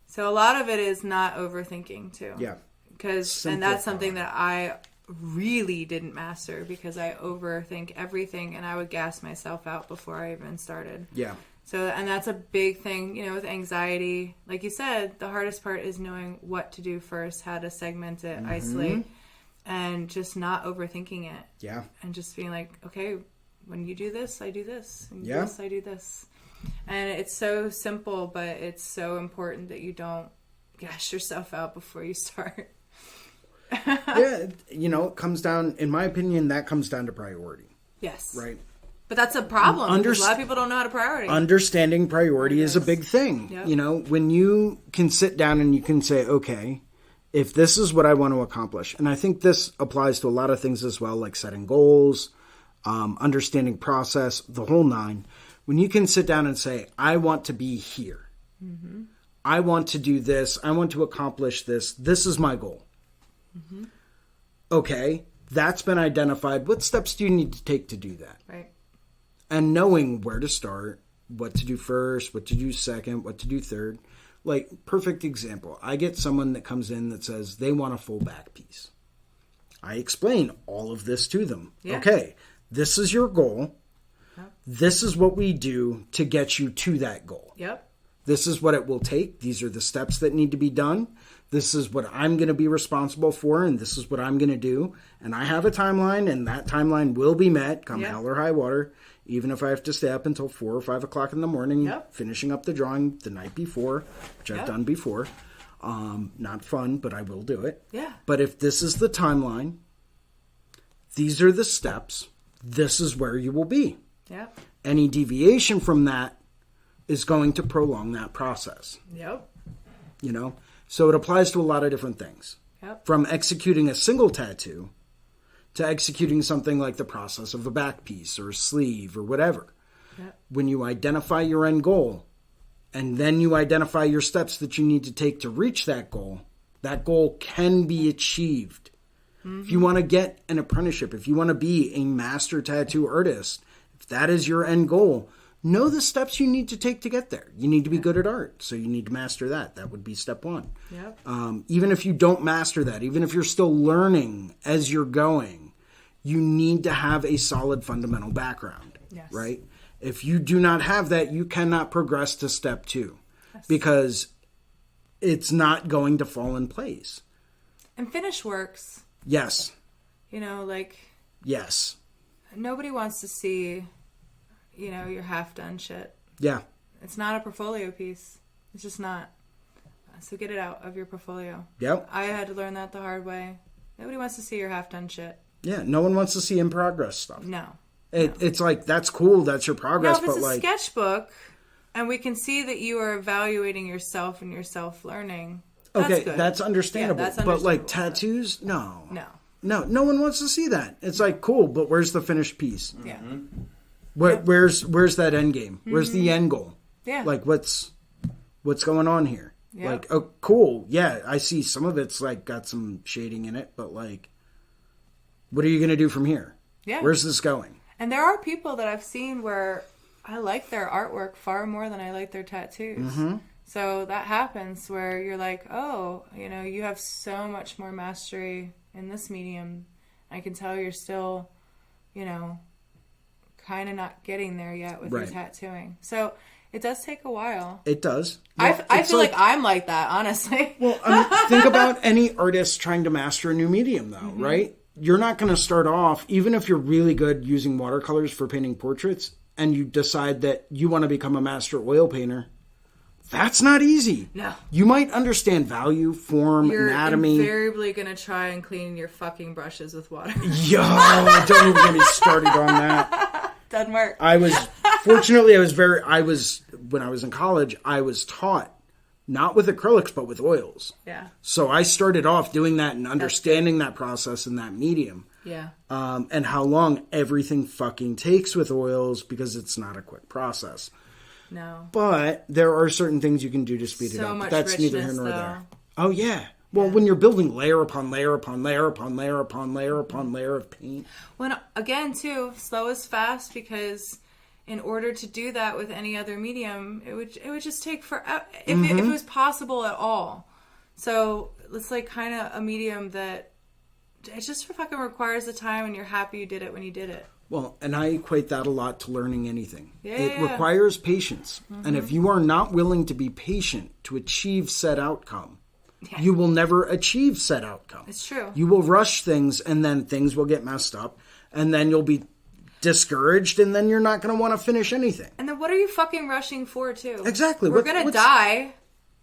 So a lot of it is not overthinking too. Yeah. And that's something that I really didn't master because I overthink everything and I would gas myself out before I even started. Yeah. So, and that's a big thing, with anxiety. Like you said, the hardest part is knowing what to do first, how to segment it, isolate, and just not overthinking it. Yeah. And just being like, okay, when you do this, I do this. And Yeah. this, I do this. And it's so simple, but it's so important that you don't gas yourself out before you start. Yeah. It comes down, in my opinion, that comes down to priority. Yes. Right. But that's a problem. Because a lot of people don't know how to priority. Understanding priority is a big thing. Yep. When you can sit down and you can say, okay, if this is what I want to accomplish, and I think this applies to a lot of things as well, like setting goals, understanding process, the whole nine. When you can sit down and say, I want to be here. Mm-hmm. I want to do this. I want to accomplish this. This is my goal. Mm-hmm. Okay, that's been identified. What steps do you need to take to do that? Right. And knowing where to start, what to do first, what to do second, what to do third. Like, perfect example. I get someone that comes in that says they want a full back piece. I explain all of this to them. Yeah. Okay, this is your goal. Yep. This is what we do to get you to that goal. Yep. This is what it will take. These are the steps that need to be done. This is what I'm going to be responsible for, and this is what I'm going to do. And I have a timeline, and that timeline will be met, come hell or high water, even if I have to stay up until 4 or 5 o'clock in the morning, Yep. finishing up the drawing the night before, which I've Yep. done before. Not fun, but I will do it. Yeah. But if this is the timeline, these are the steps, this is where you will be. Yep. Any deviation from that is going to prolong that process, Yep. you know? So it applies to a lot of different things. Yep. From executing a single tattoo to executing something like the process of a back piece or a sleeve or whatever. Yep. When you identify your end goal and then you identify your steps that you need to take to reach that goal can be achieved. If you want to get an apprenticeship, if you want to be a master tattoo artist, if that is your end goal, know the steps you need to take to get there. You need to be good at art, so you need to master that. That would be step one. Yep. Even if you don't master that, even if you're still learning as you're going, you need to have a solid fundamental background, Yes. right? If you do not have that, you cannot progress to step 2 because it's not going to fall in place. And finish works. Yes. You know, like, Yes. nobody wants to see, you know, your half-done shit. Yeah. It's not a portfolio piece. It's just not. So get it out of your portfolio. Yep. I had to learn that the hard way. Nobody wants to see your half-done shit. Yeah. No one wants to see in progress stuff. No. It's like, that's cool. That's your progress. Now, if it's but a like, sketchbook, and we can see that you are evaluating yourself and your self-learning, that's okay, good. that's understandable. Yeah, that's But like understandable. tattoos, no. No. No one wants to see that. It's like, cool, but where's the finished piece? Yeah. Where's that end game? Where's the end goal? Yeah. Like, what's going on here? Yeah. Like, oh, cool. Yeah, I see some of it's like got some shading in it, but like, what are you going to do from here? Yeah. Where's this going? And there are people that I've seen where I like their artwork far more than I like their tattoos. Mm-hmm. So that happens where you're like, oh, you know, you have so much more mastery in this medium. I can tell you're still, you know, kind of not getting there yet with your Right. tattooing. So it does take a while. It does. I It's feel like I'm like that, honestly. Well, think about any artist trying to master a new medium, though, Mm-hmm. right? You're not going to start off, even if you're really good using watercolors for painting portraits, and you decide that you want to become a master oil painter. That's not easy. No. You might understand value, form, You're anatomy. invariably going to try and clean your fucking brushes with water. Yo, don't even get me started on that. Doesn't work. When I was in college, I was taught not with acrylics, but with oils. Yeah. So I started off doing that and understanding that process in that medium. Yeah. And how long everything fucking takes with oils because it's not a quick process. No. But there are certain things you can do to speed it So up. much But that's neither here richness, nor though. there. Oh, yeah. Well, when you're building layer upon layer upon layer upon layer upon layer upon layer of paint. When again, too, slow is fast because in order to do that with any other medium, it would just take forever if it was possible at all. So it's like kind of a medium that it just fucking requires the time, and you're happy you did it when you did it. Well, and I equate that a lot to learning anything. Yeah, It yeah. requires patience. And if you are not willing to be patient to achieve said outcome, you will never achieve said outcome. It's true. You will rush things, and then things will get messed up, and then you'll be discouraged, and then you're not going to want to finish anything. And then what are you fucking rushing for, too? Exactly. We're gonna die.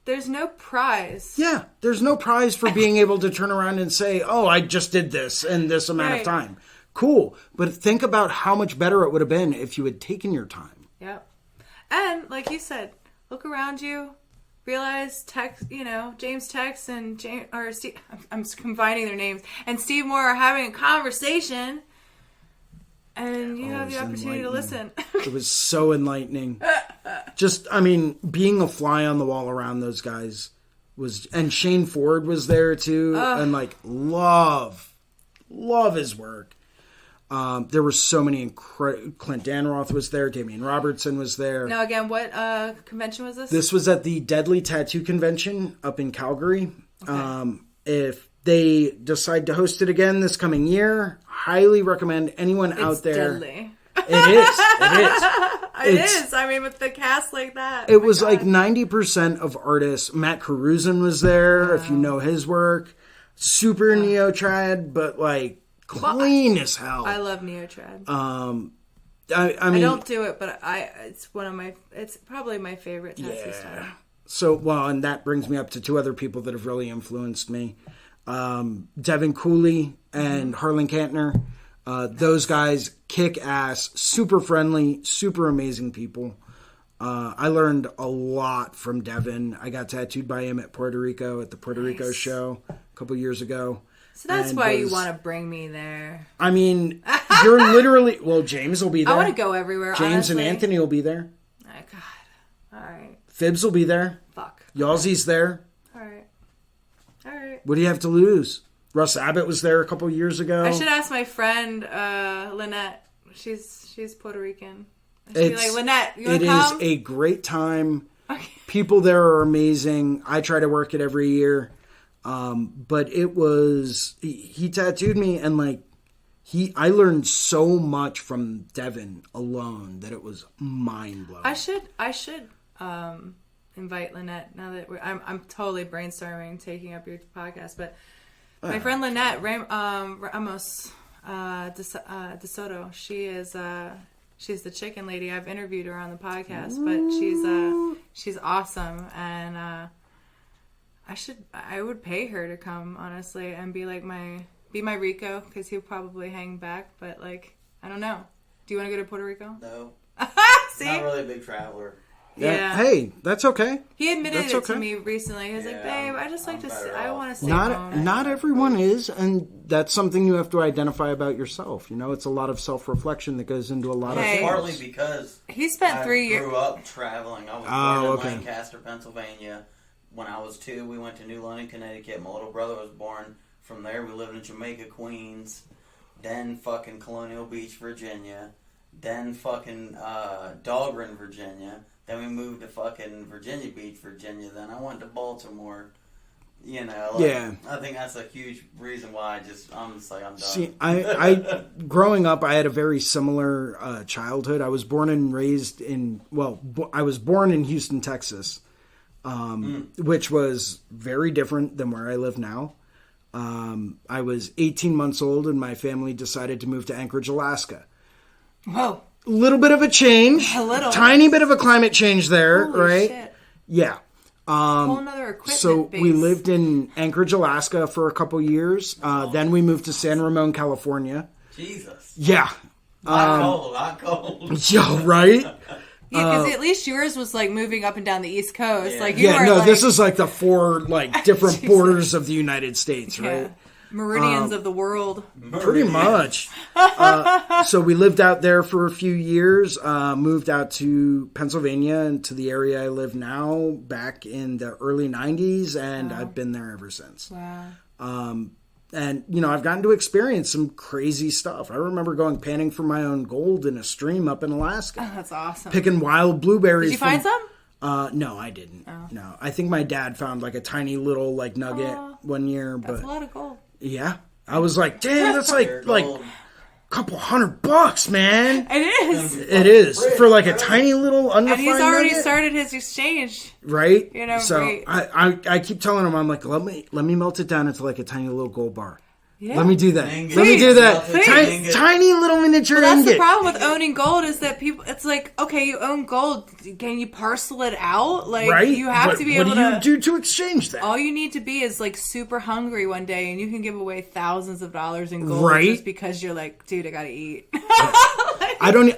There's no prize. Yeah, there's no prize for being able to turn around and say, oh, I just did this in this amount of Right. time. Cool. But think about how much better it would have been if you had taken your time. Yep. And like you said, look around you, realize James Tex and Steve, I'm combining their names, and Steve Moore are having a conversation, and you have the it's opportunity to listen. It was so enlightening. Being a fly on the wall around those guys was, and Shane Ford was there too, and like love his work. There were so many Clint Danroth was there. Damian Robertson was there. Now, again, what convention was this? This was at the Deadly Tattoo Convention up in Calgary. Okay. If they decide to host it again this coming year, highly recommend anyone out there. Deadly. It is. It is. I mean, with the cast like that. It was like 90% of artists. Matt Carusin was there, if you know his work. Super neo-trad, but like clean as hell. I love Neotrad. I mean, don't do it, but it's probably my favorite tattoo style. So, well, and that brings me up to two other people that have really influenced me. Devin Cooley and Harlan Kantner. Those guys kick ass, super friendly, super amazing people. I learned a lot from Devin. I got tattooed by him at Puerto Rico at the Puerto Rico show a couple years ago. So that's why you want to bring me there. I mean, you're literally... Well, James will be there. I want to go everywhere, James honestly. and Anthony will be there. Oh, God. All right. Phibbs will be there. Fuck. Yawzy's there. All right. What do you have to lose? Russ Abbott was there a couple years ago. I should ask my friend, Lynette. She's Puerto Rican. I should be like, Lynette, you want to come? It is a great time. Okay. People there are amazing. I try to work it every year. But it was, he tattooed me and I learned so much from Devin alone that it was mind blowing. I should invite Lynette now that I'm totally brainstorming taking up your podcast, but my friend Lynette Ramos DeSoto, she's the chicken lady. I've interviewed her on the podcast, but she's awesome, and I would pay her to come, honestly, and be my Rico, because he'll probably hang back, but I don't know. Do you want to go to Puerto Rico? No. See? Not really a big traveler. Yeah. Hey, that's okay. He admitted That's it okay. to me recently. He was like, babe, I just like to see, I want to stay home. Not everyone is, and that's something you have to identify about yourself. You know, it's a lot of self-reflection that goes into a lot of things. Partly because He spent 3 years. I grew up traveling. I was born in Lancaster, Pennsylvania. When I was 2, we went to New London, Connecticut. My little brother was born. From there, we lived in Jamaica, Queens. Then fucking Colonial Beach, Virginia. Then fucking Dahlgren, Virginia. Then we moved to fucking Virginia Beach, Virginia. Then I went to Baltimore. You know, I think that's a huge reason why I'm just like, I'm done. See, I growing up, I had a very similar childhood. I was born and raised I was born in Houston, Texas, which was very different than where I live now. I was 18 months old and my family decided to move to Anchorage, Alaska. Whoa. A little bit of a change. Tiny bit of a climate change there, Holy right? Shit. Yeah. Whole nother equipment So base. we lived in Anchorage, Alaska for a couple years. Then we moved to San Ramon, California. Jesus. Yeah. Not cold. Yo, right? Because at least yours was moving up and down the East Coast. Yeah. This is the 4 different borders of the United States, right? Meridians of the world. Pretty much. So we lived out there for a few years, moved out to Pennsylvania and to the area I live now back in the early 90s, and I've been there ever since. Wow. And, I've gotten to experience some crazy stuff. I remember going panning for my own gold in a stream up in Alaska. Oh, that's awesome. Picking wild blueberries. Did you find some? No, I didn't. Oh. No, I think my dad found a tiny little nugget one year. That's a lot of gold. Yeah. I was like, damn, that's like a couple $100, man. It is. For a tiny little unrefined And he's already nugget. started his exchange. Right? So right. I keep telling him, I'm like, let me melt it down into a tiny little gold bar. Yeah. Let me do that. Please. Let me do that. Please. Tiny little miniature Well, that's ingot. the problem with owning gold is that people, it's okay, you own gold. Can you parcel it out? Right? You have to be able to. What do you do to exchange that? All you need to be is super hungry one day and you can give away thousands of dollars in gold just because you're dude, I gotta eat.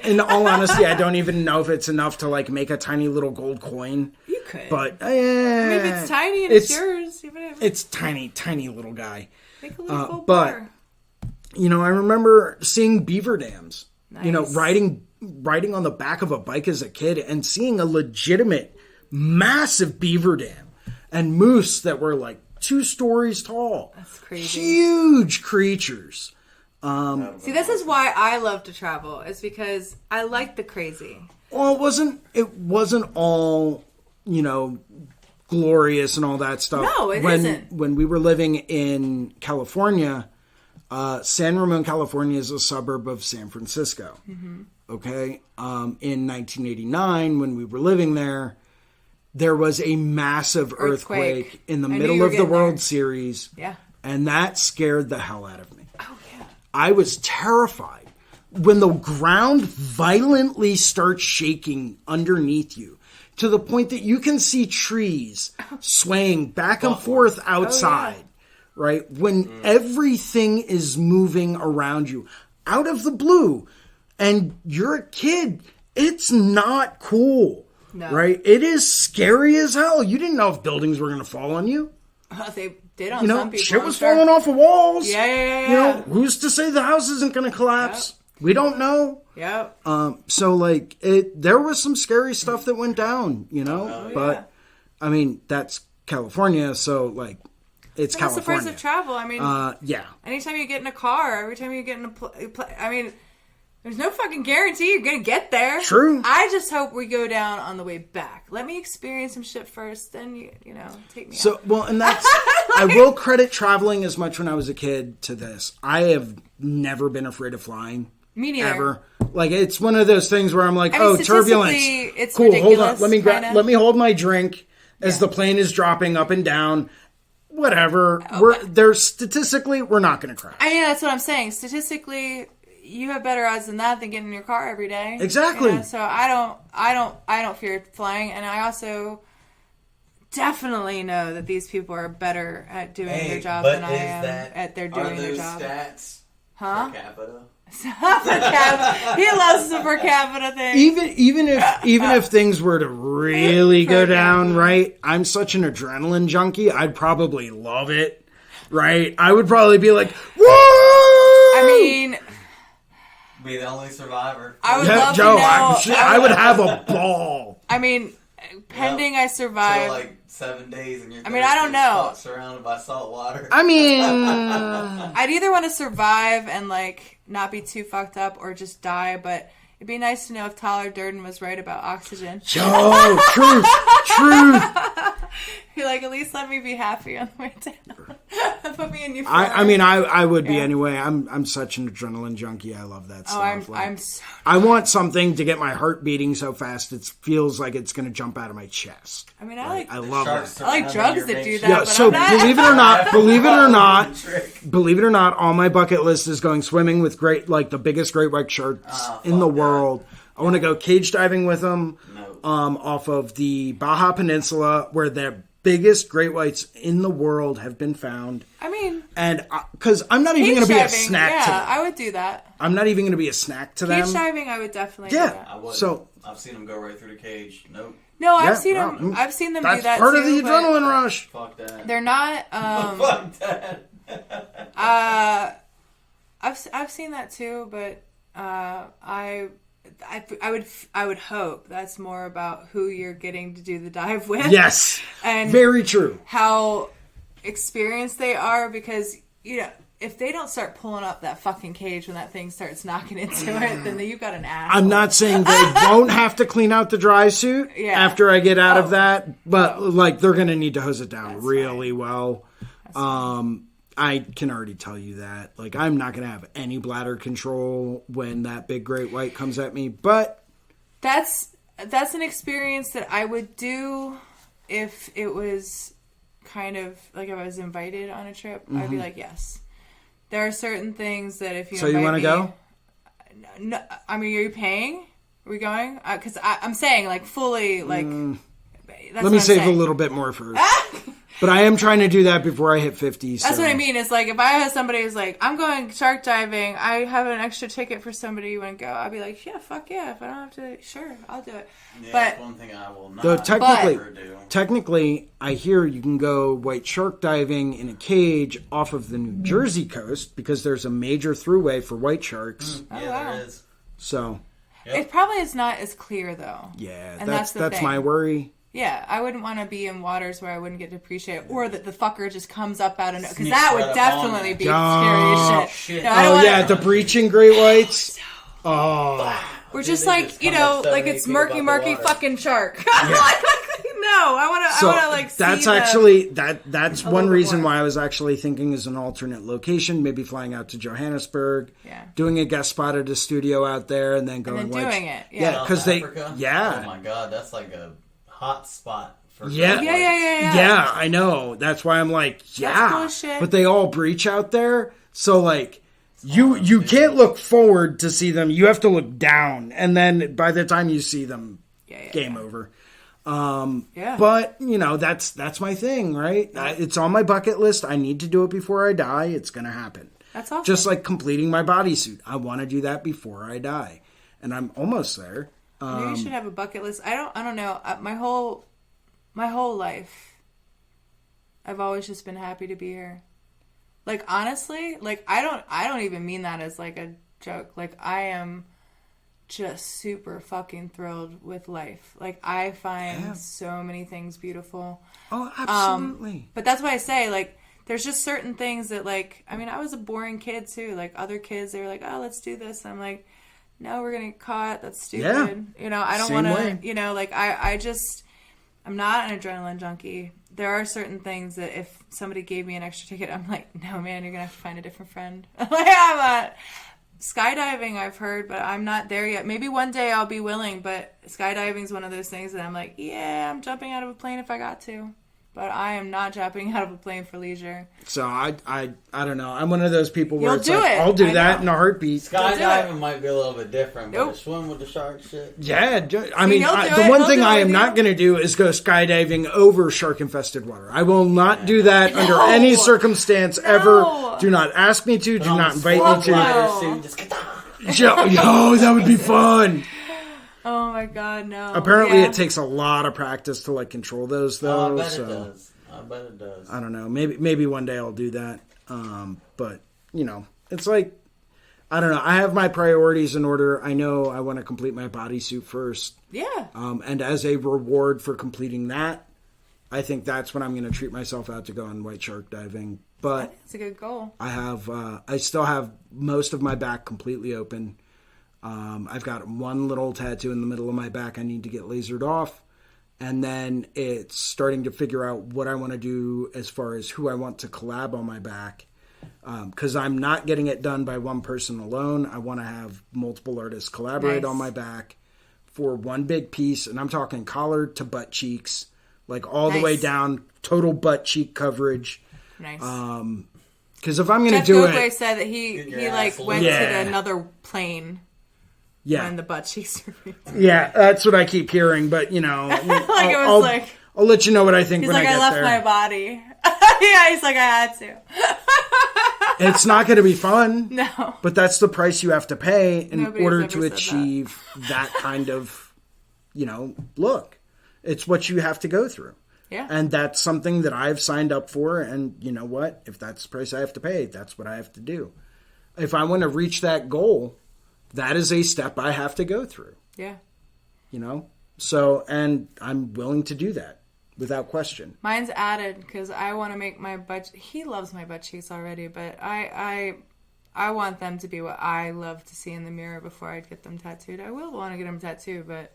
In all honesty, I don't even know if it's enough to make a tiny little gold coin. You could. But if it's tiny and it's yours, it's tiny little guy. Make a little gold but bar. I remember seeing beaver dams. Nice. Riding on the back of a bike as a kid and seeing a legitimate massive beaver dam and moose that were 2 stories tall. That's crazy. Huge creatures. See, this is why I love to travel. Is because I like the crazy. Well, it wasn't all, glorious and all that stuff. No, it isn't. When we were living in California, San Ramon, California is a suburb of San Francisco. Mm-hmm. Okay? In 1989, when we were living there was a massive earthquake in the middle of the World Series. Yeah. And that scared the hell out of me. Oh, yeah. I was terrified. when the ground violently starts shaking underneath you to the point that you can see trees swaying back and forth outside, right? When everything is moving around you out of the blue and you're a kid, it's not cool, right? It is scary as hell. You didn't know if buildings were going to fall on you. They did on some people. Shit was falling off of walls. Yeah. You know, who's to say the house isn't going to collapse? Yep. We don't know. Yep. So like there was some scary stuff that went down, you know, but I mean, that's California. So like it's California. That's the price of travel. I mean, yeah. Anytime you get in a car, every time you get in I mean, there's no fucking guarantee you're going to get there. True. I just hope we go down on the way back. Let me experience some shit first, then, you know, take me out. Well, and that's... I will credit traveling as much when I was a kid to this. I have never been afraid of flying. Me neither. Ever. Like, it's one of those things where I'm like, turbulence. It's cool, hold on. Let me hold my drink as Yeah. the plane is dropping up and down. Whatever. Statistically, we're not going to crash. I mean, that's what I'm saying. Statistically, you have better odds than that than getting in your car every day. Exactly. You know? So I don't fear flying, and I also definitely know that these people are better at doing their job than I am at their doing their job. Stats huh? per capita? Per capita. He loves the per capita thing. Even if things were to really go down, right? I'm such an adrenaline junkie. I'd probably love it, right? I would probably be like, whoa! I mean, be the only survivor. I would love Joe, to know. I would have a ball. I mean, pending I survive. So like 7 days and you're I don't know. Surrounded by salt water. I mean, I'd either want to survive and like not be too fucked up or just die, but it'd be nice to know if Tyler Durden was right about oxygen. Yo, truth. You're like, at least let me be happy on the way down. Put me in your I would be anyway. I'm such an adrenaline junkie. I love that stuff. I want something to get my heart beating so fast it feels like it's going to jump out of my chest. I mean, I love that. I like drugs that do that. Yeah, but so believe it or not, on my bucket list is going swimming with the biggest great white sharks in the world. I want to go cage diving with them off of the Baja Peninsula where the biggest great whites in the world have been found. I mean... And because I'm not even going to be a snack to them. I would do that. I'm not even going to be a snack to them. Cage diving, I would definitely do that. I would. I've seen them go right through the cage. Nope. No, I've seen them do that too. That's part of the adrenaline rush. Fuck that. They're not... Fuck that. I've seen that too, but I would hope that's more about who you're getting to do the dive with. Yes. And very true. How experienced they are, because if they don't start pulling up that fucking cage when that thing starts knocking into it, then you've got an ass. I'm not saying they won't have to clean out the dry suit after I get out of that, but they're going to need to hose it down really well. I can already tell you that. I'm not going to have any bladder control when that big great white comes at me, but... That's an experience that I would do if it was kind of like if I was invited on a trip. I'd be like, yes. There are certain things that if you So you want to go? No, I mean, are you paying? Are we going? Because I'm saying, fully, Let me save a little bit more first. But I am trying to do that before I hit 50. That's what I mean. It's like if I have somebody who's like, I'm going shark diving, I have an extra ticket for somebody who want to go, I'd be like, yeah, fuck yeah. If I don't have to, sure, I'll do it. Yeah, but that's one thing I will not though technically, I hear you can go white shark diving in a cage off of the New Jersey coast because there's a major throughway for white sharks. There is. So it probably is not as clear though. Yeah, and that's thing. my worry. Yeah, I wouldn't want to be in waters where I wouldn't get to appreciate it, or that the fucker just comes up out of nowhere, because that would definitely be scary as shit. No, the breaching great whites. We're just it's murky fucking shark. No, I want to see that's actually that's one reason why I was actually thinking is an alternate location, maybe flying out to Johannesburg, doing a guest spot at a studio out there, and then going doing it. Because oh my god, that's like a hot spot for yeah, I know. That's why I'm like, That's bullshit. but they all breach out there, so You can't look forward to see them. You have to look down, and then by the time you see them, game over. But that's my thing, right? It's on my bucket list. I need to do it before I die. It's gonna happen. That's awesome. Just like completing my bodysuit. I want to do that before I die, and I'm almost there. Maybe you should have a bucket list. I don't know. My whole life, I've always just been happy to be here. Like, honestly, like I don't even mean that as like a joke. Like, I am just super fucking thrilled with life. Like, I find so many things beautiful. Oh, absolutely. But that's why I say, like, there's just certain things that, like, I mean, I was a boring kid too. Like, other kids, they were like, oh, let's do this. And I'm like, no, we're going to get caught. That's stupid. Yeah. I don't want to, like, I'm not an adrenaline junkie. There are certain things that if somebody gave me an extra ticket, I'm like, no, man, you're going to have to find a different friend. I'm like, I'm not. Skydiving, I've heard, but I'm not there yet. Maybe one day I'll be willing, but skydiving is one of those things that I'm like, yeah, I'm jumping out of a plane if I got to. But I am not jumping out of a plane for leisure. So I don't know. I'm one of those people where I'll do that in a heartbeat. Skydiving might be a little bit different, but to swim with the shark shit. Yeah, the one thing I am not going to do is go skydiving over shark-infested water. I will not do that under any circumstance ever. Do not ask me to. Do not invite me to. That would be fun. Oh my god, no. Apparently it takes a lot of practice to like control those though. I bet it does. I don't know. Maybe one day I'll do that. But it's like, I don't know. I have my priorities in order. I know I want to complete my bodysuit first. Yeah. And as a reward for completing that, I think that's when I'm going to treat myself out to go on white shark diving. But it's a good goal. I still have most of my back completely open. I've got one little tattoo in the middle of my back I need to get lasered off. And then it's starting to figure out what I want to do as far as who I want to collab on my back. Because I'm not getting it done by one person alone. I want to have multiple artists collaborate on my back for one big piece. And I'm talking collar to butt cheeks, like all the way down, total butt cheek coverage. Nice. Because if I'm going to do Jeff said that he went to another plane. Yeah. When the butt cheeks are Yeah, that's what I keep hearing, but I'll let you know what I think when I get there. He's like, I left my body. Yeah, he's like, I had to. It's not going to be fun. No. But that's the price you have to pay in order to achieve that kind of, look. It's what you have to go through. Yeah. And that's something that I've signed up for, and you know what? If that's the price I have to pay, that's what I have to do. If I want to reach that goal, that is a step I have to go through. Yeah. So, and I'm willing to do that without question. Mine's added because I want to make my butt. He loves my butt cheeks already, but I want them to be what I love to see in the mirror before I get them tattooed. I will want to get them tattooed, but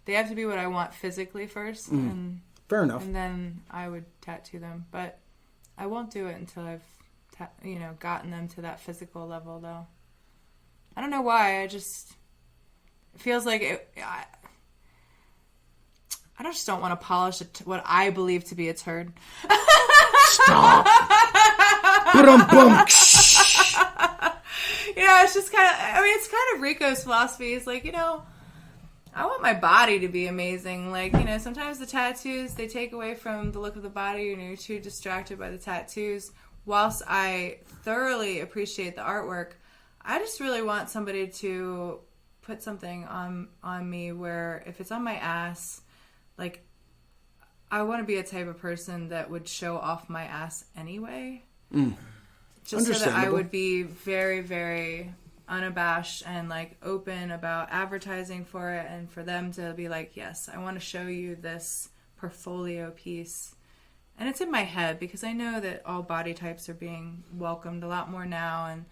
they have to be what I want physically first. And fair enough. And then I would tattoo them, but I won't do it until I've gotten them to that physical level, though. I don't know why. It feels like it. I just don't want to polish what I believe to be a turd. Stop. It's just kind of. I mean, it's kind of Rico's philosophy. It's like, I want my body to be amazing. Like, sometimes the tattoos, they take away from the look of the body, and you're too distracted by the tattoos. Whilst I thoroughly appreciate the artwork, I just really want somebody to put something on me where if it's on my ass, like, I want to be a type of person that would show off my ass anyway. Just so that I would be very, very unabashed and, like, open about advertising for it, and for them to be like, yes, I want to show you this portfolio piece. And it's in my head because I know that all body types are being welcomed a lot more now, and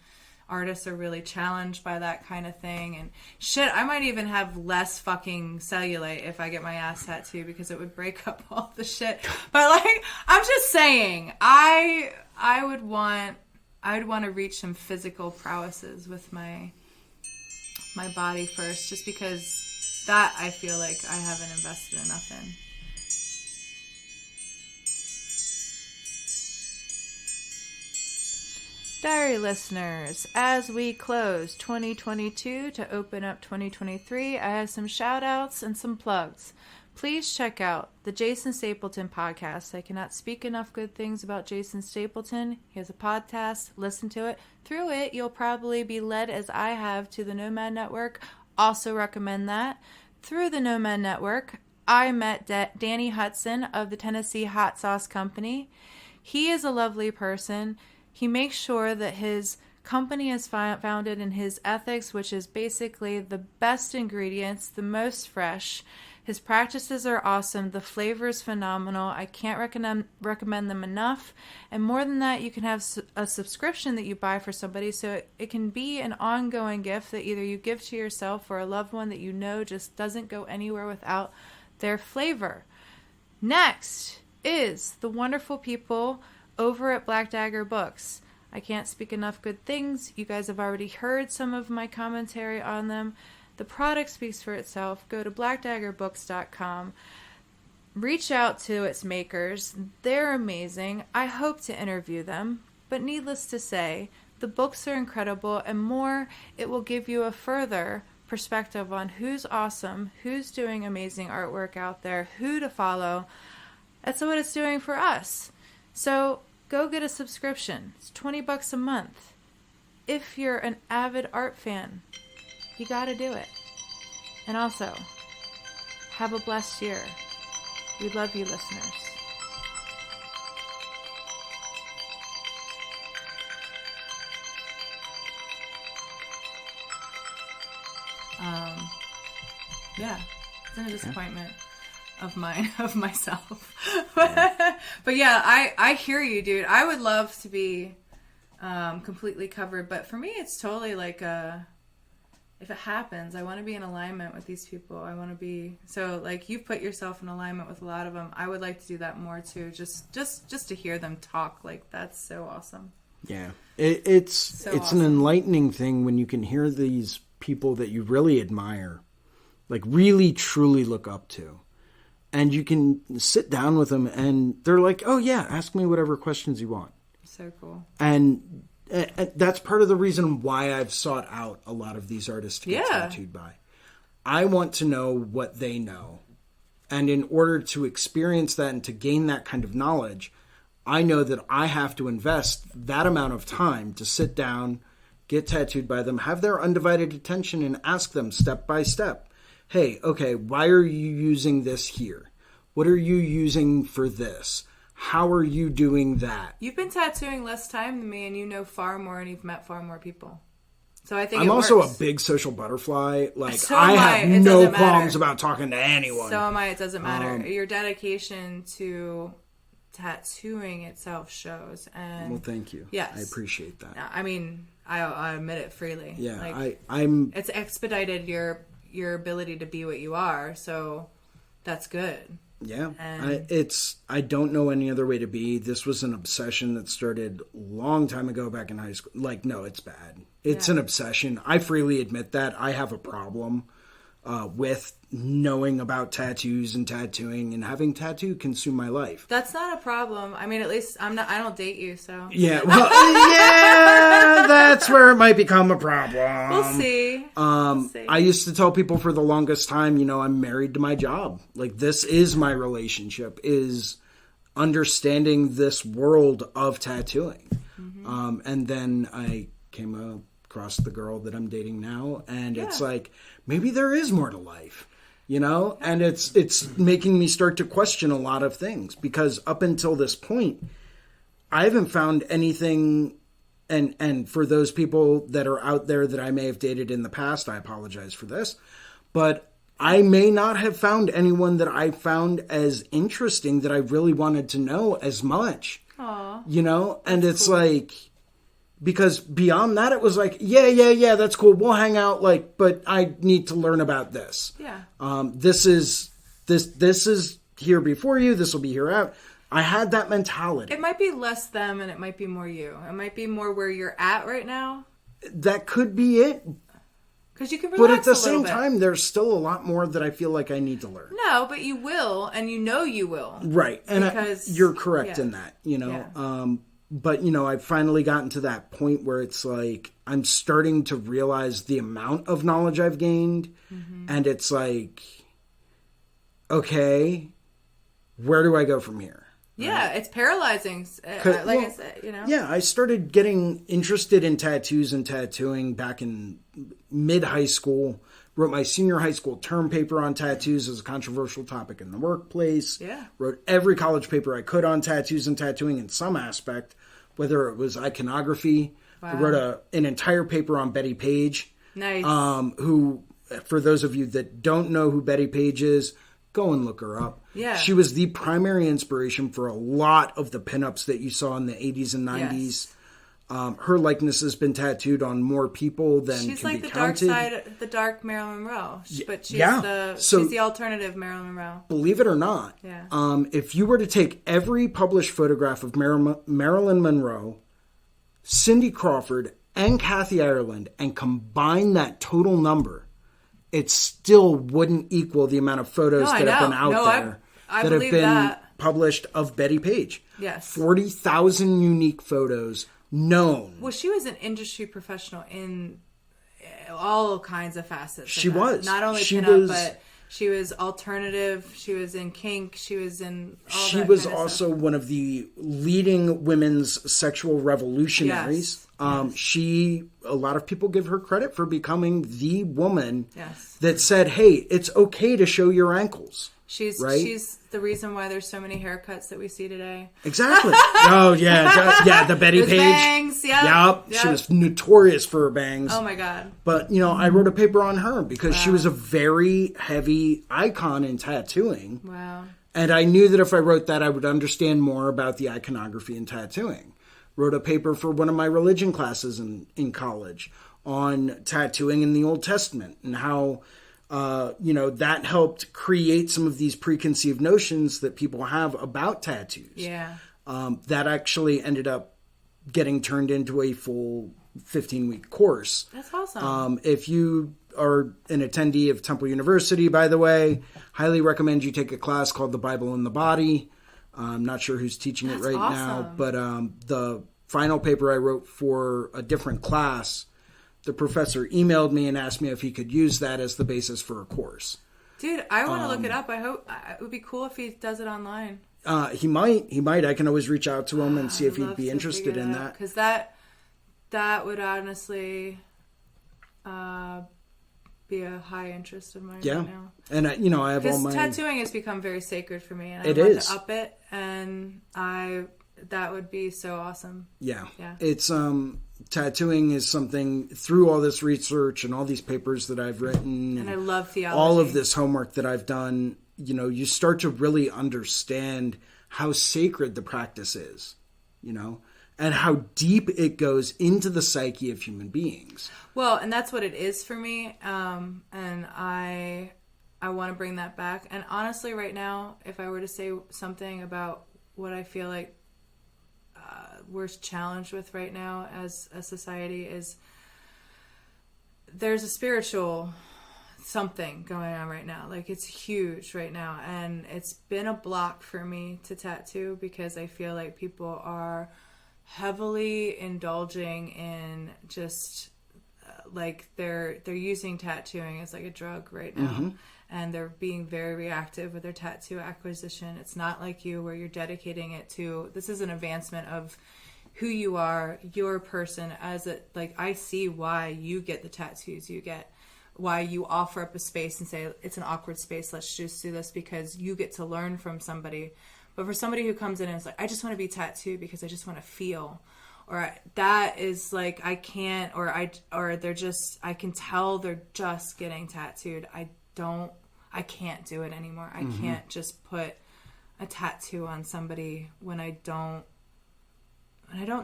artists are really challenged by that kind of thing. And shit, I might even have less fucking cellulite if I get my ass tattooed because it would break up all the shit. But, like, I'm just saying, I would want to reach some physical prowesses with my body first, just because that I feel like I haven't invested enough in. Diary listeners, as we close 2022 to open up 2023, I have some shout outs and some plugs. Please check out the Jason Stapleton podcast. I cannot speak enough good things about Jason Stapleton. He has a podcast. Listen to it. Through it, you'll probably be led, as I have, to the Nomad Network. Also recommend that. Through the Nomad Network, I met Danny Hudson of the Tennessee Hot Sauce Company. He is a lovely person. He makes sure that his company is founded in his ethics, which is basically the best ingredients, the most fresh. His practices are awesome. The flavor is phenomenal. I can't recommend them enough. And more than that, you can have a subscription that you buy for somebody, so it can be an ongoing gift that either you give to yourself or a loved one that you know just doesn't go anywhere without their flavor. Next is the wonderful people over at Black Dagger Books. I can't speak enough good things. You guys have already heard some of my commentary on them. The product speaks for itself. Go to blackdaggerbooks.com. Reach out to its makers. They're amazing. I hope to interview them. But needless to say, the books are incredible, and more, it will give you a further perspective on who's awesome, who's doing amazing artwork out there, who to follow. That's what it's doing for us. So go get a subscription. It's $20 a month. If you're an avid art fan, you gotta do it. And also, have a blessed year. We love you, listeners. Yeah, it's a disappointment of mine, of myself. But yeah, I hear you, dude. I would love to be completely covered, but for me, it's totally like if it happens, I want to be in alignment with these people. I want to be, so like you put yourself in alignment with a lot of them. I would like to do that more too. Just to hear them talk, like that's so awesome. Yeah, it's awesome. An enlightening thing when you can hear these people that you really admire, like really truly look up to, and you can sit down with them and they're like, "Oh yeah, ask me whatever questions you want." So cool. And that's part of the reason why I've sought out a lot of these artists to get tattooed by. I want to know what they know. And in order to experience that and to gain that kind of knowledge, I know that I have to invest that amount of time to sit down, get tattooed by them, have their undivided attention, and ask them step by step. Hey, okay, why are you using this here? What are you using for this? How are you doing that? You've been tattooing less time than me, and you know far more, and you've met far more people. So I think I'm also works. A big social butterfly. Like so I have no qualms matter. about talking to anyone. So am I. It doesn't matter. Your dedication to tattooing itself shows. And well, thank you. Yes, I appreciate that. I mean, I admit it freely. Yeah, like, I'm. It's expedited your ability to be what you are. So that's good. Yeah, I don't know any other way to be. This was an obsession that started a long time ago back in high school. Like, no, it's bad. It's an obsession. I freely admit that. I have a problem with knowing about tattoos and tattooing and having tattoo consume my life. That's not a problem. I mean, at least I don't date you, so. Yeah, well, yeah, that's where it might become a problem. We'll see. I used to tell people for the longest time, I'm married to my job. Like, this is my relationship, is understanding this world of tattooing. Mm-hmm. And then I came across the girl that I'm dating now, and it's like, maybe there is more to life. And it's making me start to question a lot of things, because up until this point, I haven't found anything. And for those people that are out there that I may have dated in the past, I apologize for this, but I may not have found anyone that I found as interesting that I really wanted to know as much. Aww. And it's cool. Like, because beyond that, it was like, yeah, that's cool. We'll hang out, but I need to learn about this. Yeah. This is here before you. This will be here out. I had that mentality. It might be less them and it might be more you. It might be more where you're at right now. That could be it. Because you can relax. But at the same time, there's still a lot more that I feel like I need to learn. No, but you will, and you will. Right. And you're correct in that, But, I've finally gotten to that point where it's like I'm starting to realize the amount of knowledge I've gained. Mm-hmm. And it's like, okay, where do I go from here? Yeah, right? It's paralyzing. I said, Yeah, I started getting interested in tattoos and tattooing back in mid-high school. Wrote my senior high school term paper on tattoos as a controversial topic in the workplace. Yeah. Wrote every college paper I could on tattoos and tattooing in some aspect, whether it was iconography. Wow. I wrote an entire paper on Betty Page. Nice. Who, for those of you that don't know who Betty Page is, go and look her up. Yeah. She was the primary inspiration for a lot of the pinups that you saw in the 80s and 90s. Yes. Her likeness has been tattooed on more people than she's can like be the counted. dark side, the dark Marilyn Monroe, but she's so, the alternative Marilyn Monroe. Believe it or not, yeah. If you were to take every published photograph of Marilyn Monroe, Cindy Crawford, and Kathy Ireland and combine that total number, it still wouldn't equal the amount of photos that have been out there I that have believe been that. Published of Betty Page. Yes. 40,000 unique photos known. Well, she was an industry professional in all kinds of facets. She was. Not only pinup, but she was alternative. She was in kink. She was in all She that was kind of also stuff. one of the leading women's sexual revolutionaries. Yes. A lot of people give her credit for becoming the woman yes. that said, hey, it's okay to show your ankles. She's the reason why there's so many haircuts that we see today. Exactly. Oh, yeah. The Betty With Page. Bangs, Yep. She was notorious for her bangs. Oh, my God. But, I wrote a paper on her because she was a very heavy icon in tattooing. Wow. And I knew that if I wrote that, I would understand more about the iconography in tattooing. Wrote a paper for one of my religion classes in college on tattooing in the Old Testament and how... that helped create some of these preconceived notions that people have about tattoos. Yeah. That actually ended up getting turned into a full 15-week course. That's awesome. If you are an attendee of Temple University, by the way, highly recommend you take a class called The Bible in the Body. I'm not sure who's teaching it right now, but the final paper I wrote for a different class, the professor emailed me and asked me if he could use that as the basis for a course. Dude, I want to look it up. I hope it would be cool if he does it online. He might. I can always reach out to him and see if he'd be interested in that. Because that would honestly be a high interest of mine right now. And I have all my... tattooing has become very sacred for me. And I it want is. to up it. And that would be so awesome. Yeah. It's... tattooing is something, through all this research and all these papers that I've written and I love theology, all of this homework that I've done, you start to really understand how sacred the practice is, and how deep it goes into the psyche of human beings. Well, and that's what it is for me. And I want to bring that back. And honestly, right now, if I were to say something about what I feel like we're challenged with right now as a society, is there's a spiritual something going on right now. Like, it's huge right now, and it's been a block for me to tattoo because I feel like people are heavily indulging in just like they're using tattooing as like a drug right now. Mm-hmm. And they're being very reactive with their tattoo acquisition. It's not like you, where you're dedicating it to, this is an advancement of who you are, your person, as a, like, I see why you get the tattoos you get, why you offer up a space and say, it's an awkward space, let's just do this, because you get to learn from somebody. But for somebody who comes in and is like, I just want to be tattooed because I just want to feel, or that is like, I can't, or they're just, I can tell they're just getting tattooed. I can't do it anymore. I can't just put a tattoo on somebody when I don't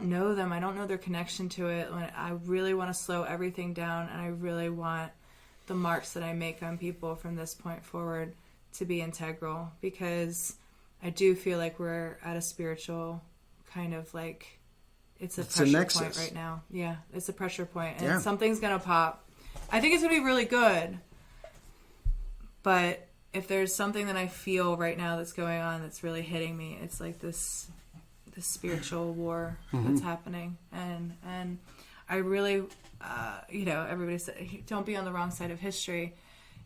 know them. I don't know their connection to it. When I really want to slow everything down, and I really want the marks that I make on people from this point forward to be integral, because I do feel like we're at a spiritual kind of like, it's a pressure point right now. Yeah, it's a pressure point, and something's going to pop. I think it's going to be really good. But if there's something that I feel right now that's going on that's really hitting me, it's like this spiritual war that's happening, and I really, everybody said don't be on the wrong side of history.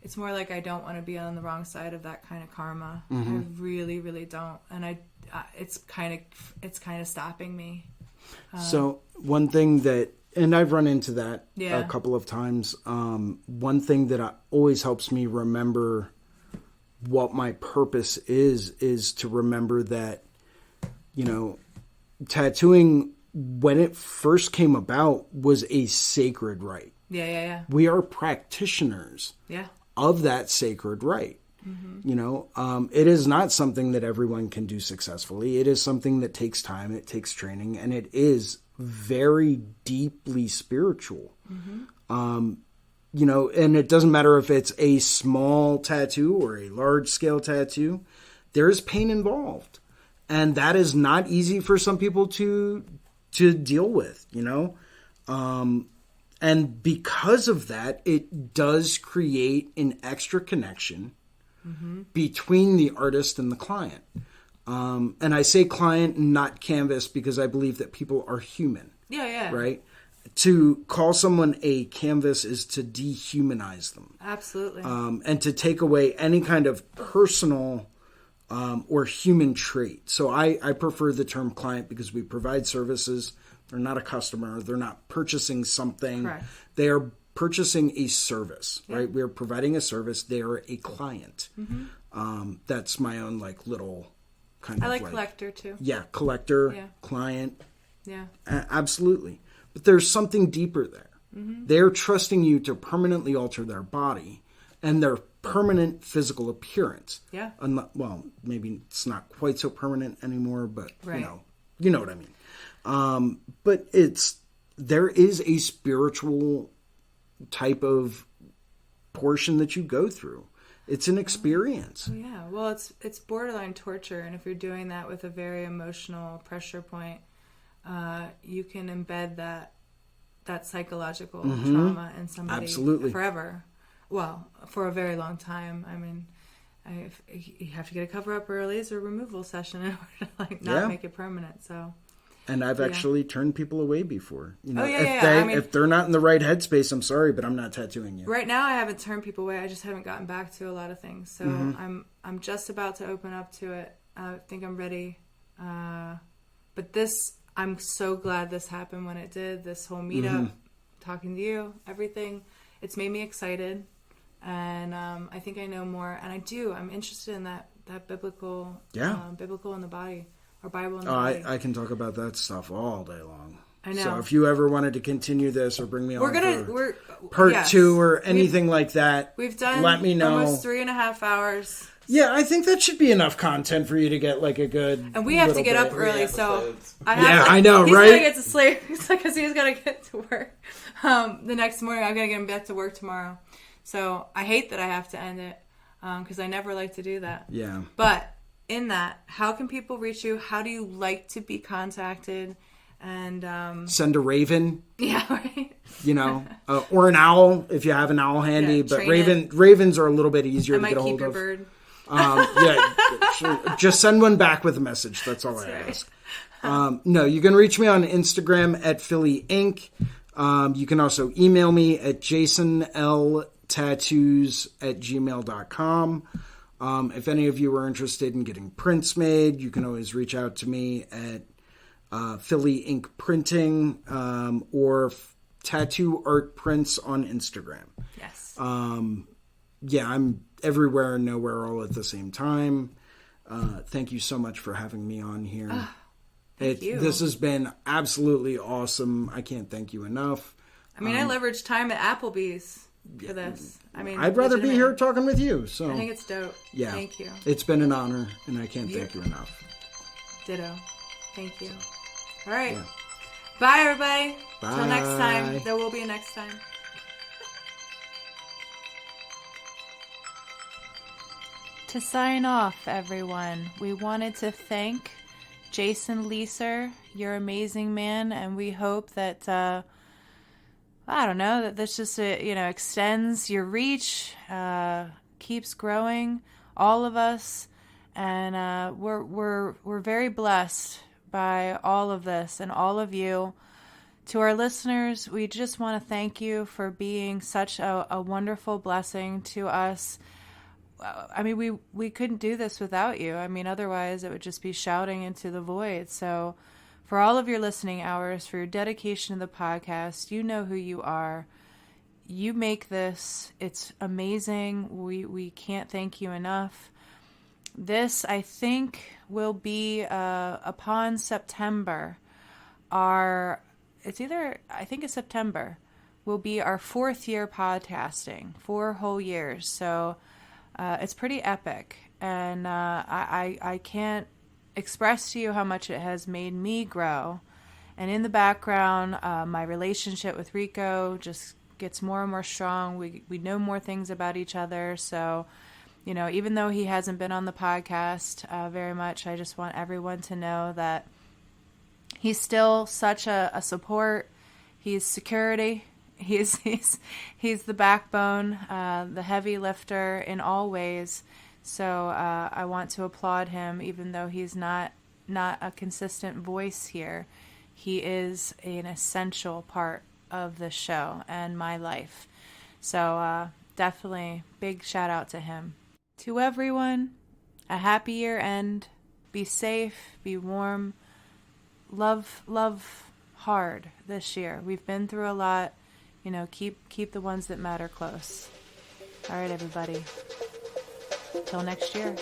It's more like I don't want to be on the wrong side of that kind of karma. I really, really don't, and it's kind of stopping me. So one thing that, and I've run into that Yeah. a couple of times. One thing that always helps me remember what my purpose is to remember that, tattooing, when it first came about, was a sacred right. Yeah. We are practitioners Yeah. of that sacred right. It is not something that everyone can do successfully. It is something that takes time, it takes training, and it is very deeply spiritual. And it doesn't matter if it's a small tattoo or a large scale tattoo, there's pain involved. And that is not easy for some people to deal with, and because of that, it does create an extra connection between the artist and the client. And I say client, not canvas, because I believe that people are human. Yeah. Right? To call someone a canvas is to dehumanize them. Absolutely. And to take away any kind of personal or human trait. So I prefer the term client because we provide services. They're not a customer. They're not purchasing something. Correct. They are purchasing a service, right? We are providing a service. They are a client. That's my own little kind of I like collector too. Yeah, collector, Yeah. client. Yeah. Absolutely. But there's something deeper there. They're trusting you to permanently alter their body and their permanent physical appearance. Yeah. Well, maybe it's not quite so permanent anymore, but Right. you know what I mean. But there is a spiritual type of portion that you go through. It's an experience. Oh, yeah. Well, it's borderline torture, and if you're doing that with a very emotional pressure point, you can embed that psychological trauma in somebody Absolutely. forever. Well, for a very long time. I mean, you have to get a cover-up or a laser removal session in order to not make it permanent. So. And I've actually turned people away before. If they're not in the right headspace, I'm sorry, but I'm not tattooing you. Right now, I haven't turned people away. I just haven't gotten back to a lot of things. So I'm just about to open up to it. I think I'm ready. But I'm so glad this happened when it did. This whole meetup, talking to you, everything. It's made me excited, and I think I know more. And I'm interested in that biblical, biblical in the body. Or Bible in the body. I can talk about that stuff all day long. I know. So if you ever wanted to continue this or bring me on we're part 2 or anything like that, we've done let me know. Almost 3.5 hours. Yeah, I think that should be enough content for you to get a good. And we have to get up bit. early, so I know, he's right? He's gonna get to sleep because he's gonna get to work the next morning. I'm gonna get him back to work tomorrow. So I hate that I have to end it because I never like to do that. Yeah, but. In that, how can people reach you? How do you like to be contacted? And send a raven. Yeah, right. Or an owl if you have an owl handy. But ravens are a little bit easier to get a hold of. I might keep your bird. Just send one back with a message. That's all I ask. No, you can reach me on Instagram at Philly Inc. You can also email me at jasonltattoos@gmail.com. If any of you are interested in getting prints made, you can always reach out to me at Philly Ink Printing or Tattoo Art Prints on Instagram. Yes. I'm everywhere and nowhere all at the same time. Thank you so much for having me on here. Thank you. This has been absolutely awesome. I can't thank you enough. I mean, I leveraged time at Applebee's for this. I mean, I'd rather be here talking with you. So I think it's dope. Yeah. Thank you. It's been an honor, and I can't thank you enough. Ditto. Thank you. All right. Yeah. Bye, everybody. Bye. Till next time. There will be a next time. To sign off, everyone, we wanted to thank Jason Leeser. You're an amazing man, and we hope that that this just extends your reach, keeps growing, all of us, and we're very blessed by all of this and all of you. To our listeners, we just want to thank you for being such a wonderful blessing to us. I mean, we couldn't do this without you. I mean, otherwise it would just be shouting into the void. So for all of your listening hours, for your dedication to the podcast, you know who you are. You make this. It's amazing. We can't thank you enough. This, I think, will be upon September. I think it's September, will be our 4th year podcasting, 4 whole years. So it's pretty epic. And I can't express to you how much it has made me grow. And in the background, my relationship with Rico just gets more and more strong. We know more things about each other. So, you know, even though he hasn't been on the podcast very much, I just want everyone to know that he's still such a support. He's security. He's the backbone, the heavy lifter in all ways. So I want to applaud him, even though he's not a consistent voice here. He is an essential part of the show and my life. So definitely big shout out to him. To everyone, a happy year end. Be safe, be warm. Love hard this year. We've been through a lot. You know, keep the ones that matter close. All right, everybody. Till next year.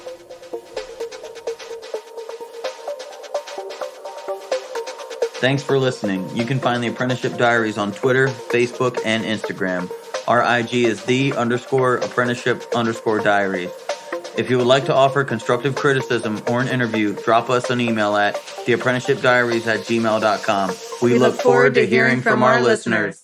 Thanks for listening. You can find the Apprenticeship Diaries on Twitter, Facebook, and Instagram. Our IG is _apprenticeship_diaries. If you would like to offer constructive criticism or an interview, drop us an email at theapprenticeshipdiaries@gmail.com. We look forward to hearing from our listeners.